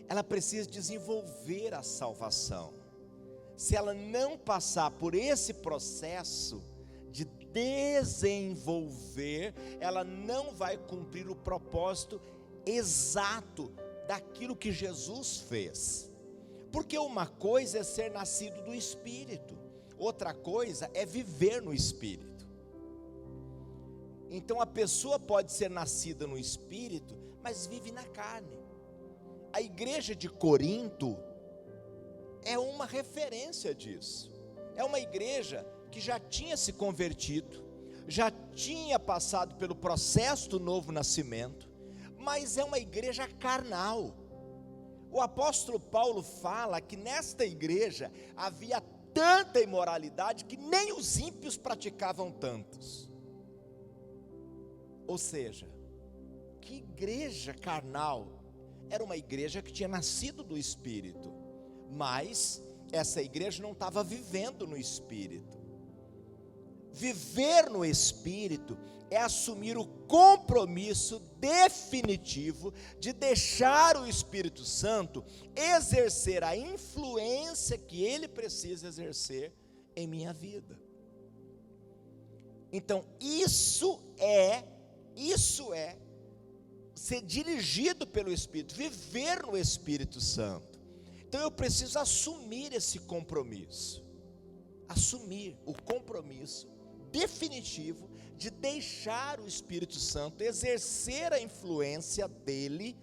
Speaker 7: Ela precisa desenvolver a salvação. Se ela não passar por esse processo de desenvolver, ela não vai cumprir o propósito exato daquilo que Jesus fez. Porque uma coisa é ser nascido do Espírito, outra coisa é viver no Espírito. Então a pessoa pode ser nascida no Espírito, mas vive na carne. A igreja de Corinto é uma referência disso. É uma igreja que já tinha se convertido, já tinha passado pelo processo do novo nascimento, mas é uma igreja carnal. O apóstolo Paulo fala que nesta igreja havia tanta imoralidade que nem os ímpios praticavam tantos. Ou seja, que igreja carnal. Era uma igreja que tinha nascido do Espírito, mas essa igreja não estava vivendo no Espírito. Viver no Espírito é assumir o compromisso definitivo de deixar o Espírito Santo exercer a influência que ele precisa exercer em minha vida. Então isso é ser dirigido pelo Espírito, viver no Espírito Santo. Então eu preciso assumir esse compromisso, assumir o compromisso definitivo de deixar o Espírito Santo exercer a influência dele,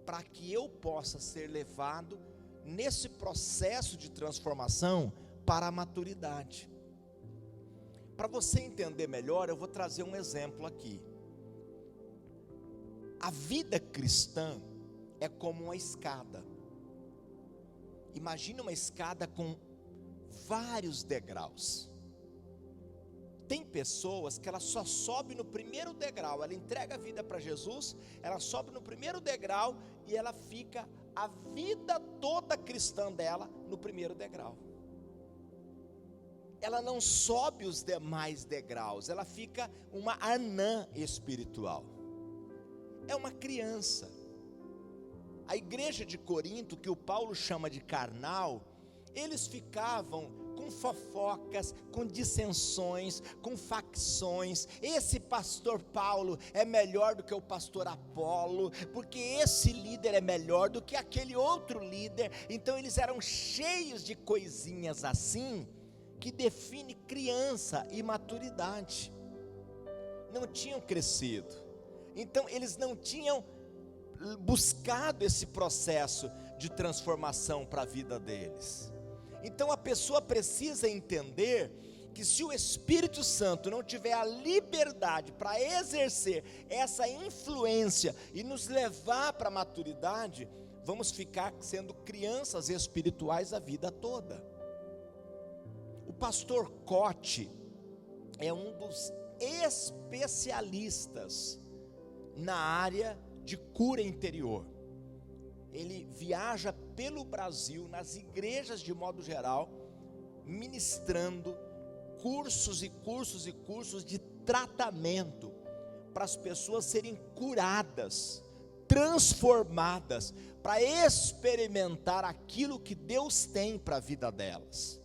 Speaker 7: para que eu possa ser levado nesse processo de transformação para a maturidade. Para você entender melhor, eu vou trazer um exemplo aqui. A vida cristã é como uma escada. Imagine uma escada com vários degraus. Tem pessoas que ela só sobe no primeiro degrau. Ela entrega a vida para Jesus, ela sobe no primeiro degrau e ela fica a vida toda cristã dela no primeiro degrau. Ela não sobe os demais degraus, ela fica uma anã espiritual. É uma criança. A igreja de Corinto, que o Paulo chama de carnal, eles ficavam com fofocas, com dissensões, com facções. Esse pastor Paulo é melhor do que o pastor Apolo, porque esse líder é melhor do que aquele outro líder. Então eles eram cheios de coisinhas assim, que define criança e maturidade. Não tinham crescido. Então eles não tinham buscado esse processo de transformação para a vida deles. Então a pessoa precisa entender que se o Espírito Santo não tiver a liberdade para exercer essa influência e nos levar para a maturidade, vamos ficar sendo crianças espirituais a vida toda. O pastor Cote é um dos especialistas na área de cura interior. Ele viaja pelo Brasil, nas igrejas de modo geral, ministrando cursos e cursos e cursos de tratamento para as pessoas serem curadas, transformadas, para experimentar aquilo que Deus tem para a vida delas.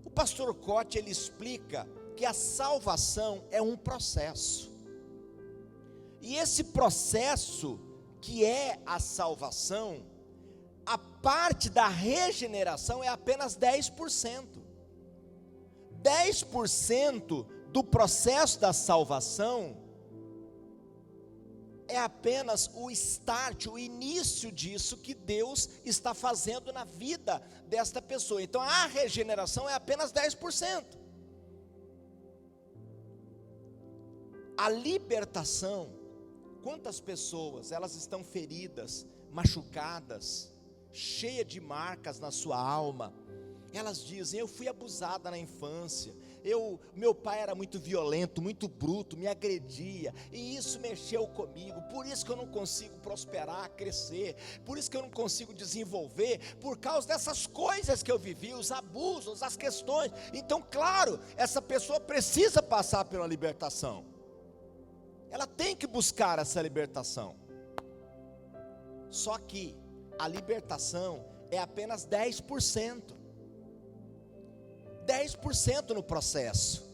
Speaker 7: O pastor Cote, ele explica que a salvação é um processo, e esse processo que é a salvação, a parte da regeneração é apenas 10%. 10% do processo da salvação é apenas o start, o início disso que Deus está fazendo na vida desta pessoa. Então a regeneração é apenas 10%. A libertação, quantas pessoas elas estão feridas, machucadas, cheias de marcas na sua alma. Elas dizem: eu fui abusada na infância, meu pai era muito violento, muito bruto, me agredia, e isso mexeu comigo, por isso que eu não consigo prosperar, crescer, por isso que eu não consigo desenvolver, por causa dessas coisas que eu vivi, os abusos, as questões. Então, claro, essa pessoa precisa passar pela libertação, ela tem que buscar essa libertação. Só que a libertação é apenas 10%. 10% no processo.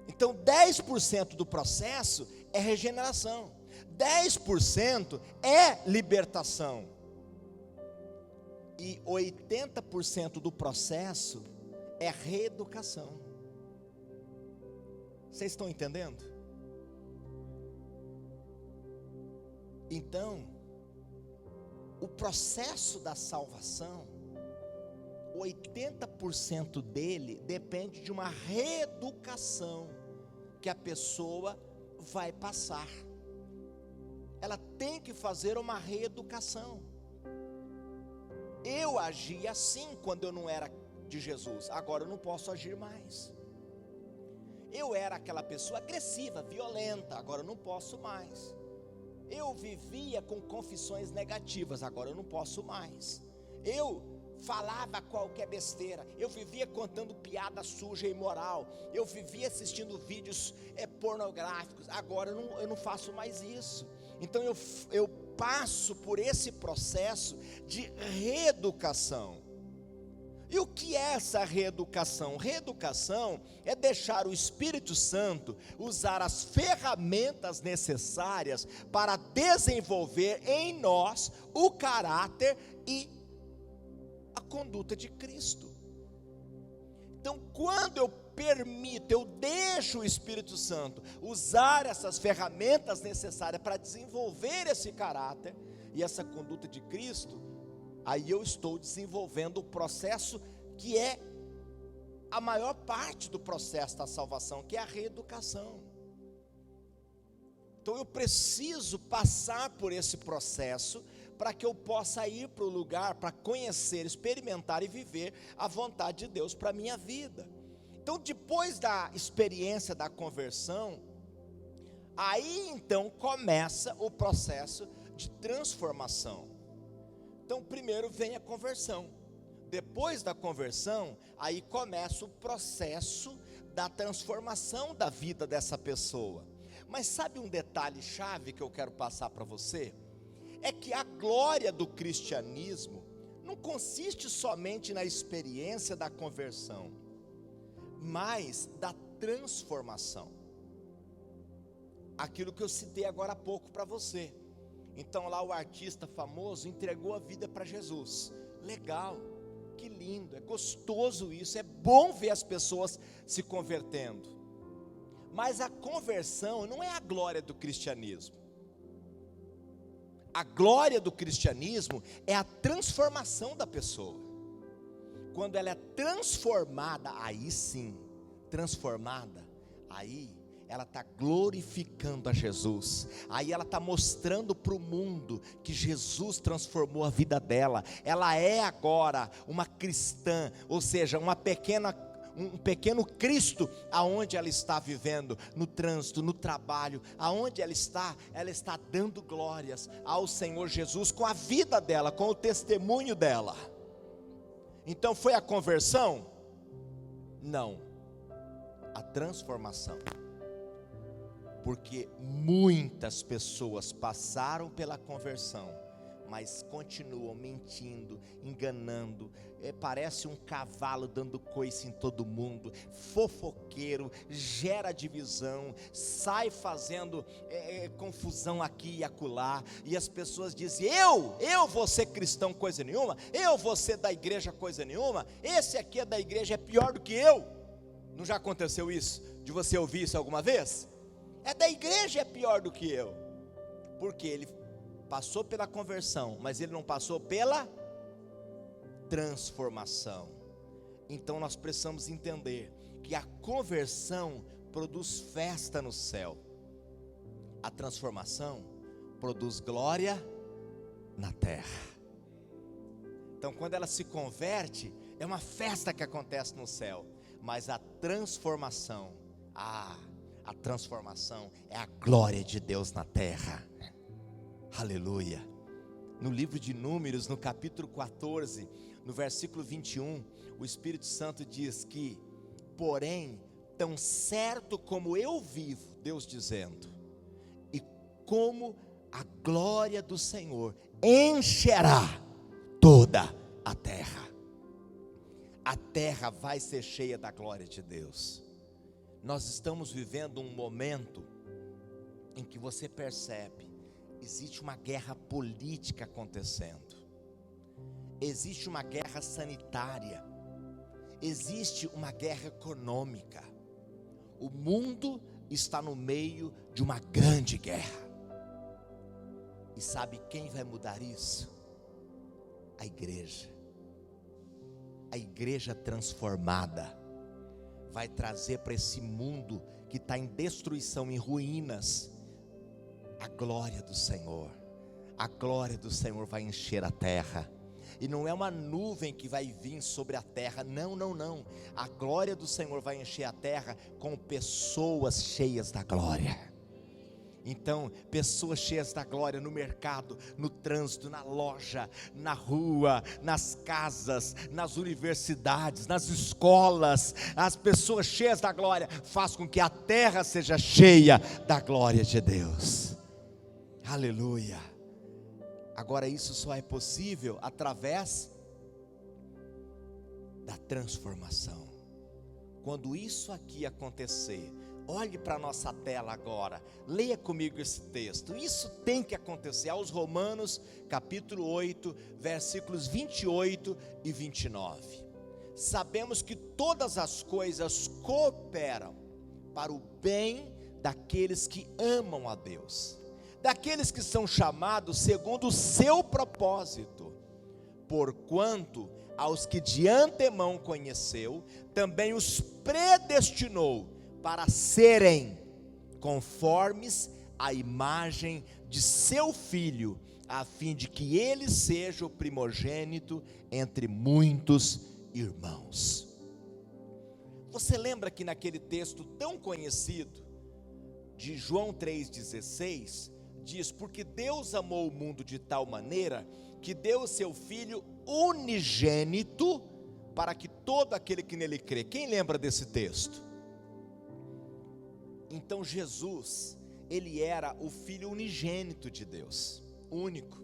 Speaker 7: Então 10% do processo é regeneração, 10% é libertação, e 80% do processo é reeducação. Vocês estão entendendo? Então, o processo da salvação, 80% dele depende de uma reeducação que a pessoa vai passar. Ela tem que fazer uma reeducação. Eu agia assim quando eu não era de Jesus, agora eu não posso agir mais. Eu era aquela pessoa agressiva, violenta, agora eu não posso mais. Eu vivia com confissões negativas, agora eu não posso mais. Eu falava qualquer besteira, eu vivia contando piada suja e imoral, eu vivia assistindo vídeos pornográficos, agora eu não faço mais isso. Então eu passo por esse processo de reeducação. E o que é essa reeducação? Reeducação é deixar o Espírito Santo usar as ferramentas necessárias para desenvolver em nós o caráter e a conduta de Cristo. Então, quando eu permito, eu deixo o Espírito Santo usar essas ferramentas necessárias para desenvolver esse caráter e essa conduta de Cristo, aí eu estou desenvolvendo o processo que é a maior parte do processo da salvação, que é a reeducação. Então eu preciso passar por esse processo para que eu possa ir para o lugar, para conhecer, experimentar e viver a vontade de Deus para a minha vida. Então, depois da experiência da conversão, aí então começa o processo de transformação. Então, primeiro vem a conversão. Depois da conversão, aí começa o processo da transformação da vida dessa pessoa. Mas sabe um detalhe chave que eu quero passar para você? É que a glória do cristianismo não consiste somente na experiência da conversão, mas da transformação. Aquilo que eu citei agora há pouco para você. Então lá o artista famoso entregou a vida para Jesus. Legal, que lindo, é gostoso isso, é bom ver as pessoas se convertendo. Mas a conversão não é a glória do cristianismo. A glória do cristianismo é a transformação da pessoa. Quando ela é transformada, aí sim, transformada, aí ela está glorificando a Jesus, aí ela está mostrando para o mundo que Jesus transformou a vida dela. Ela é agora uma cristã, ou seja, um pequeno Cristo, aonde ela está vivendo, no trânsito, no trabalho, aonde ela está dando glórias ao Senhor Jesus com a vida dela, com o testemunho dela. Então foi a conversão? Não, a transformação. Porque muitas pessoas passaram pela conversão, mas continuam mentindo, enganando. Parece um cavalo dando coice em todo mundo, fofoqueiro, gera divisão, sai fazendo confusão aqui e acolá, e as pessoas dizem: eu vou ser cristão coisa nenhuma, eu vou ser da igreja coisa nenhuma, esse aqui é da igreja, é pior do que eu. Não já aconteceu isso? De você ouvir isso alguma vez? É da igreja, é pior do que eu. Porque ele passou pela conversão, mas ele não passou pela transformação. Então nós precisamos entender que a conversão produz festa no céu, a transformação produz glória na terra. Então quando ela se converte, é uma festa que acontece no céu, mas a transformação é a glória de Deus na terra. Aleluia. No livro de Números, no capítulo 14, no versículo 21, o Espírito Santo diz que: porém, tão certo como eu vivo, Deus dizendo, e como a glória do Senhor encherá toda a terra. A terra vai ser cheia da glória de Deus. Nós estamos vivendo um momento em que você percebe, existe uma guerra política acontecendo, existe uma guerra sanitária, existe uma guerra econômica. O mundo está no meio de uma grande guerra. E sabe quem vai mudar isso? A igreja. A igreja transformada vai trazer para esse mundo que está em destruição, em ruínas, a glória do Senhor. A glória do Senhor vai encher a terra. E não é uma nuvem que vai vir sobre a terra, não. A glória do Senhor vai encher a terra com pessoas cheias da glória. Então, pessoas cheias da glória no mercado, no trânsito, na loja, na rua, nas casas, nas universidades, nas escolas. As pessoas cheias da glória faz com que a terra seja cheia da glória de Deus. Aleluia. Agora isso só é possível através da transformação. Quando isso aqui acontecer, olhe para a nossa tela agora, leia comigo esse texto. Isso tem que acontecer. Aos Romanos, capítulo 8, versículos 28 e 29. Sabemos que todas as coisas cooperam para o bem daqueles que amam a Deus, daqueles que são chamados segundo o seu propósito. Porquanto aos que de antemão conheceu, também os predestinou para serem conformes à imagem de seu Filho, a fim de que ele seja o primogênito entre muitos irmãos. Você lembra que naquele texto tão conhecido de João 3,16, diz: porque Deus amou o mundo de tal maneira que deu o seu Filho unigênito para que todo aquele que nele crê. Quem lembra desse texto? Então Jesus, ele era o Filho unigênito de Deus, único.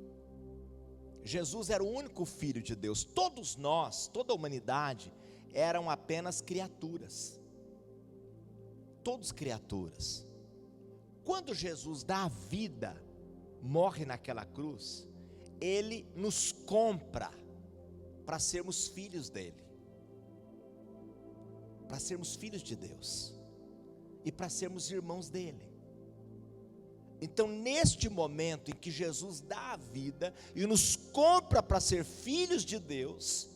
Speaker 7: Jesus era o único Filho de Deus. Todos nós, toda a humanidade, eram apenas criaturas. Todos criaturas. Quando Jesus dá a vida, morre naquela cruz, ele nos compra para sermos filhos dele, para sermos filhos de Deus e para sermos irmãos dele. Então, neste momento em que Jesus dá a vida e nos compra para ser filhos de Deus,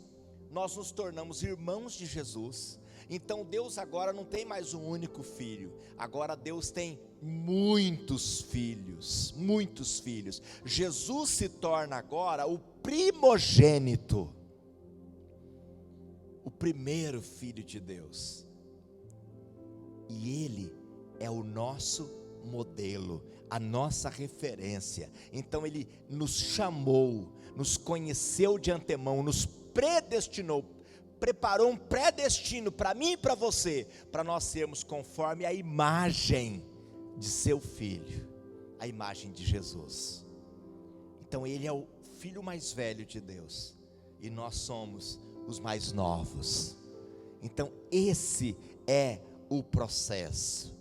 Speaker 7: nós nos tornamos irmãos de Jesus. Então Deus agora não tem mais um único filho, agora Deus tem muitos filhos, muitos filhos. Jesus se torna agora o primogênito, o primeiro filho de Deus, e Ele é o nosso modelo, a nossa referência. Então Ele nos chamou, nos conheceu de antemão, nos predestinou, preparou um predestino para mim e para você, para nós sermos conforme a imagem de seu Filho, a imagem de Jesus. Então Ele é o filho mais velho de Deus, e nós somos os mais novos. Então esse é o processo.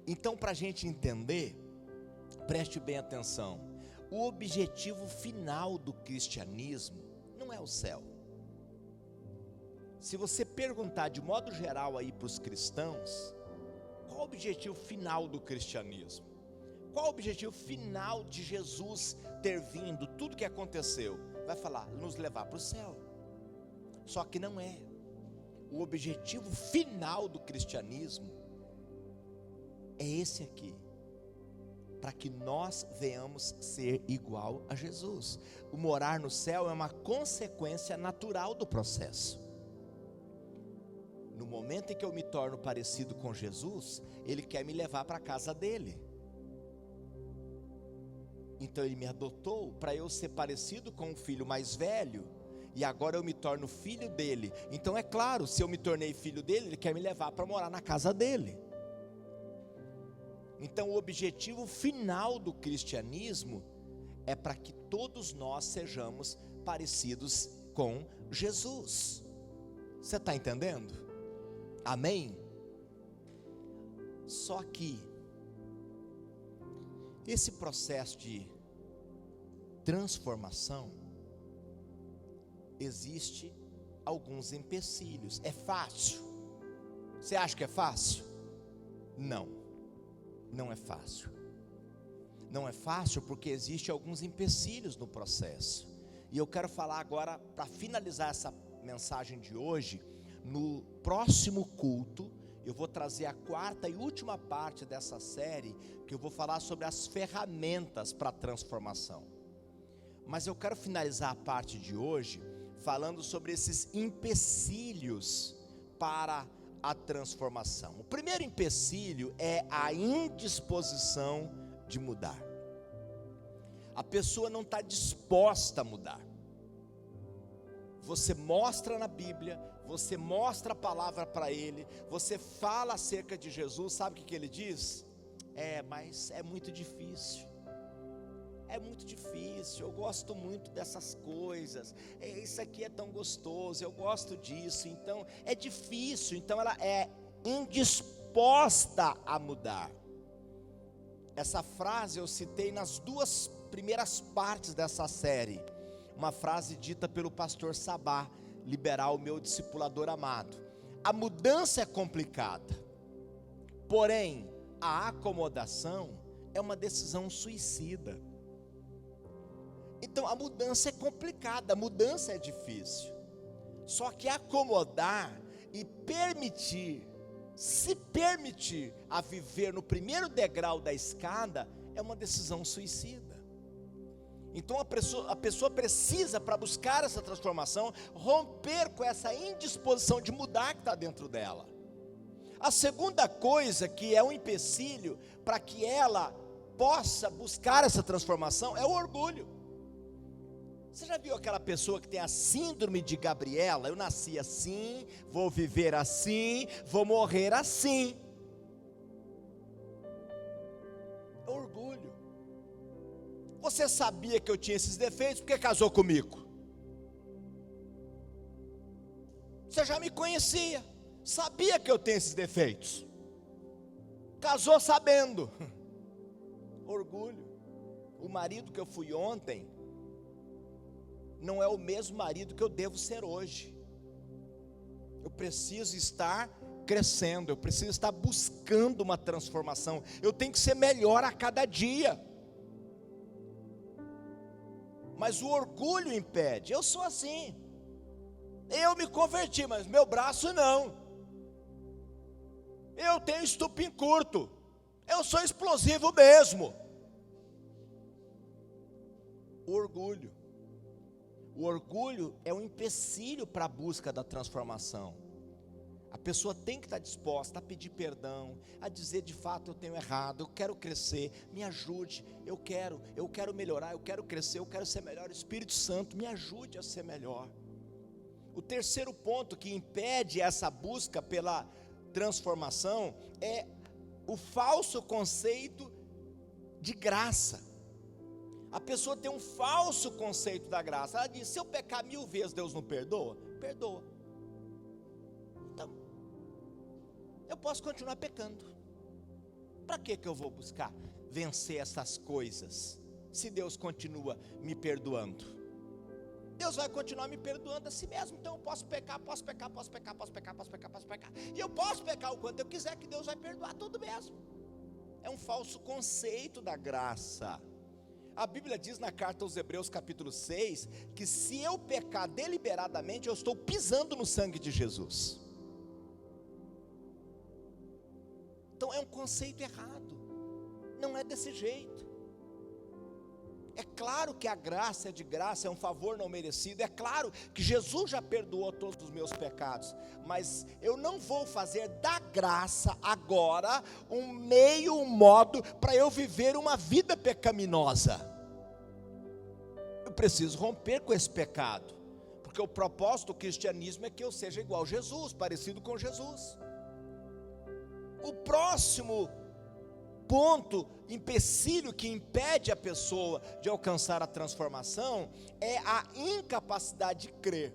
Speaker 7: Então, para a gente entender, preste bem atenção, o objetivo final do cristianismo não é o céu. Se você perguntar de modo geral aí para os cristãos, qual o objetivo final do cristianismo? Qual o objetivo final de Jesus ter vindo, tudo que aconteceu? Vai falar, nos levar para o céu. Só que não é. O objetivo final do cristianismo é esse aqui, para que nós venhamos ser igual a Jesus. O morar no céu é uma consequência natural do processo. No momento em que eu me torno parecido com Jesus, Ele quer me levar para a casa dele. Então Ele me adotou para eu ser parecido com o filho mais velho, e agora eu me torno filho dele. Então é claro, se eu me tornei filho dele, Ele quer me levar para morar na casa dele. Então o objetivo final do cristianismo é para que todos nós sejamos parecidos com Jesus. Você está entendendo? Amém? Só que esse processo de transformação, existe alguns empecilhos. É fácil? Você acha que é fácil? Não, não é fácil. Não é fácil porque existem alguns empecilhos no processo. E eu quero falar agora, para finalizar essa mensagem de hoje, no próximo culto, eu vou trazer a quarta e última parte dessa série, que eu vou falar sobre as ferramentas para a transformação. Mas eu quero finalizar a parte de hoje falando sobre esses empecilhos para a transformação. O primeiro empecilho é a indisposição de mudar. A pessoa não está disposta a mudar. Você mostra na Bíblia, você mostra a palavra para ele, você fala acerca de Jesus, sabe o que ele diz? Mas é muito difícil. É muito difícil, eu gosto muito dessas coisas, isso aqui é tão gostoso, eu gosto disso, então é difícil, então ela é indisposta a mudar. Essa frase eu citei nas duas primeiras partes dessa série, uma frase dita pelo pastor Sabá, liberal, meu discipulador amado. A mudança é complicada, porém a acomodação é uma decisão suicida. Então a mudança é complicada, a mudança é difícil. Só que acomodar e se permitir a viver no primeiro degrau da escada é uma decisão suicida. Então a pessoa precisa, para buscar essa transformação, romper com essa indisposição de mudar que está dentro dela. A segunda coisa que é um empecilho para que ela possa buscar essa transformação é o orgulho. Você já viu aquela pessoa que tem a síndrome de Gabriela? Eu nasci assim, vou viver assim, vou morrer assim. É orgulho. Você sabia que eu tinha esses defeitos? Por que casou comigo? Você já me conhecia, sabia que eu tenho esses defeitos. Casou sabendo. Orgulho. O marido que eu fui ontem não é o mesmo marido que eu devo ser hoje. Eu preciso estar crescendo, eu preciso estar buscando uma transformação, eu tenho que ser melhor a cada dia. Mas o orgulho impede. Eu sou assim, eu me converti, mas meu braço não, eu tenho estupim curto, eu sou explosivo mesmo. O orgulho é um empecilho para a busca da transformação. A pessoa tem que estar disposta a pedir perdão, a dizer de fato eu tenho errado, eu quero crescer, me ajude, eu quero melhorar, eu quero crescer, eu quero ser melhor, Espírito Santo me ajude a ser melhor. O terceiro ponto que impede essa busca pela transformação é o falso conceito de graça. A pessoa tem um falso conceito da graça. Ela diz: se eu pecar 1000 vezes, Deus não perdoa? Perdoa. Então, eu posso continuar pecando. Para que eu vou buscar vencer essas coisas, se Deus continua me perdoando? Deus vai continuar me perdoando a si mesmo. Então eu posso pecar. E eu posso pecar o quanto eu quiser, que Deus vai perdoar tudo mesmo. É um falso conceito da graça. A Bíblia diz na carta aos Hebreus capítulo 6, que se eu pecar deliberadamente, eu estou pisando no sangue de Jesus. Então é um conceito errado, não é desse jeito. É claro que a graça é de graça, é um favor não merecido. É claro que Jesus já perdoou todos os meus pecados, mas eu não vou fazer da graça agora um meio, um modo para eu viver uma vida pecaminosa. Eu preciso romper com esse pecado, porque o propósito do cristianismo é que eu seja igual a Jesus, parecido com Jesus. O próximo ponto, empecilho que impede a pessoa de alcançar a transformação é a incapacidade de crer.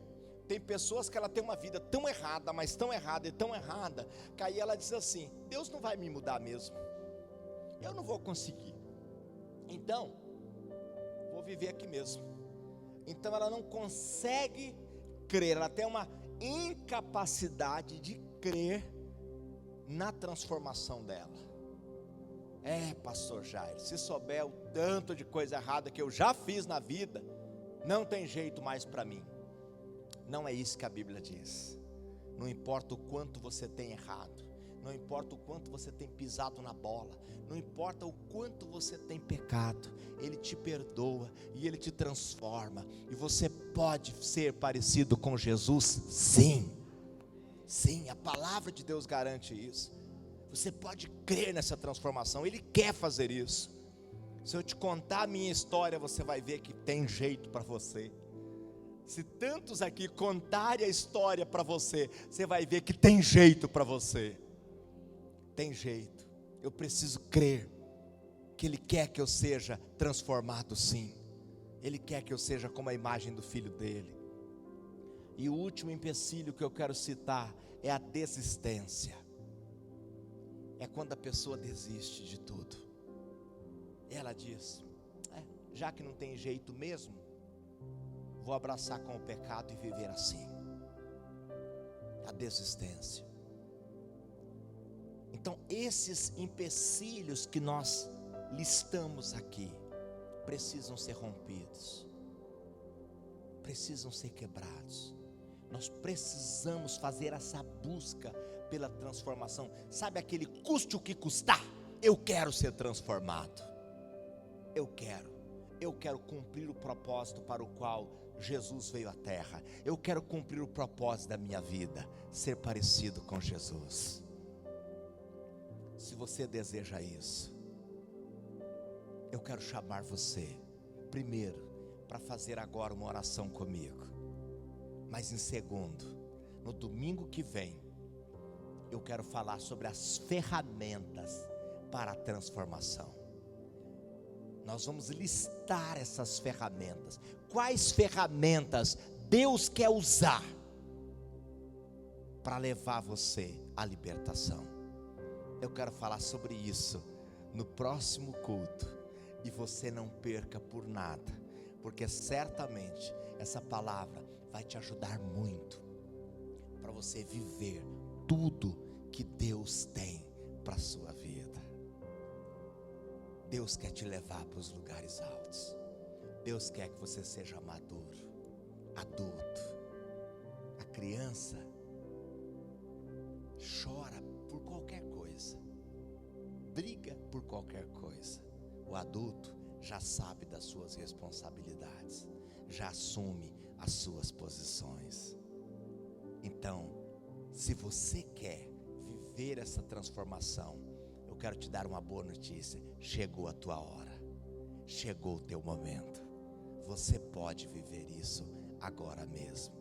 Speaker 7: Tem pessoas que ela tem uma vida tão errada, mas tão errada e tão errada, que aí ela diz assim: Deus não vai me mudar mesmo, eu não vou conseguir, então vou viver aqui mesmo. Então ela não consegue crer, ela tem uma incapacidade de crer na transformação dela. Pastor Jair, se souber o tanto de coisa errada que eu já fiz na vida, não tem jeito mais para mim. Não é isso que a Bíblia diz. Não importa o quanto você tem errado, não importa o quanto você tem pisado na bola, não importa o quanto você tem pecado, Ele te perdoa e Ele te transforma, e você pode ser parecido com Jesus, sim. Sim, a palavra de Deus garante isso. Você pode crer nessa transformação, Ele quer fazer isso. Se eu te contar a minha história, você vai ver que tem jeito para você. Se tantos aqui contarem a história para você, você vai ver que tem jeito para você. Tem jeito. Eu preciso crer que Ele quer que eu seja transformado, sim. Ele quer que eu seja como a imagem do Filho dEle. E o último empecilho que eu quero citar é a desistência. É quando a pessoa desiste de tudo. Ela diz: já que não tem jeito mesmo, vou abraçar com o pecado e viver assim. A desistência. Então esses empecilhos que nós listamos aqui precisam ser rompidos, precisam ser quebrados. Nós precisamos fazer essa busca pela transformação. Sabe aquele custe o que custar? Eu quero ser transformado. Eu quero cumprir o propósito para o qual Jesus veio à terra. Eu quero cumprir o propósito da minha vida, ser parecido com Jesus. Se você deseja isso, eu quero chamar você, primeiro, para fazer agora uma oração comigo. Mas em segundo, no domingo que vem, eu quero falar sobre as ferramentas para a transformação. Nós vamos listar essas ferramentas. Quais ferramentas Deus quer usar para levar você à libertação? Eu quero falar sobre isso no próximo culto. E você não perca por nada, porque certamente essa palavra vai te ajudar muito para você viver tudo que Deus tem para a sua vida. Deus quer te levar para os lugares altos. Deus quer que você seja maduro, adulto. A criança chora por qualquer coisa, briga por qualquer coisa. O adulto já sabe das suas responsabilidades, já assume as suas posições. Então, se você quer viver essa transformação, eu quero te dar uma boa notícia: chegou a tua hora, chegou o teu momento. Você pode viver isso agora mesmo.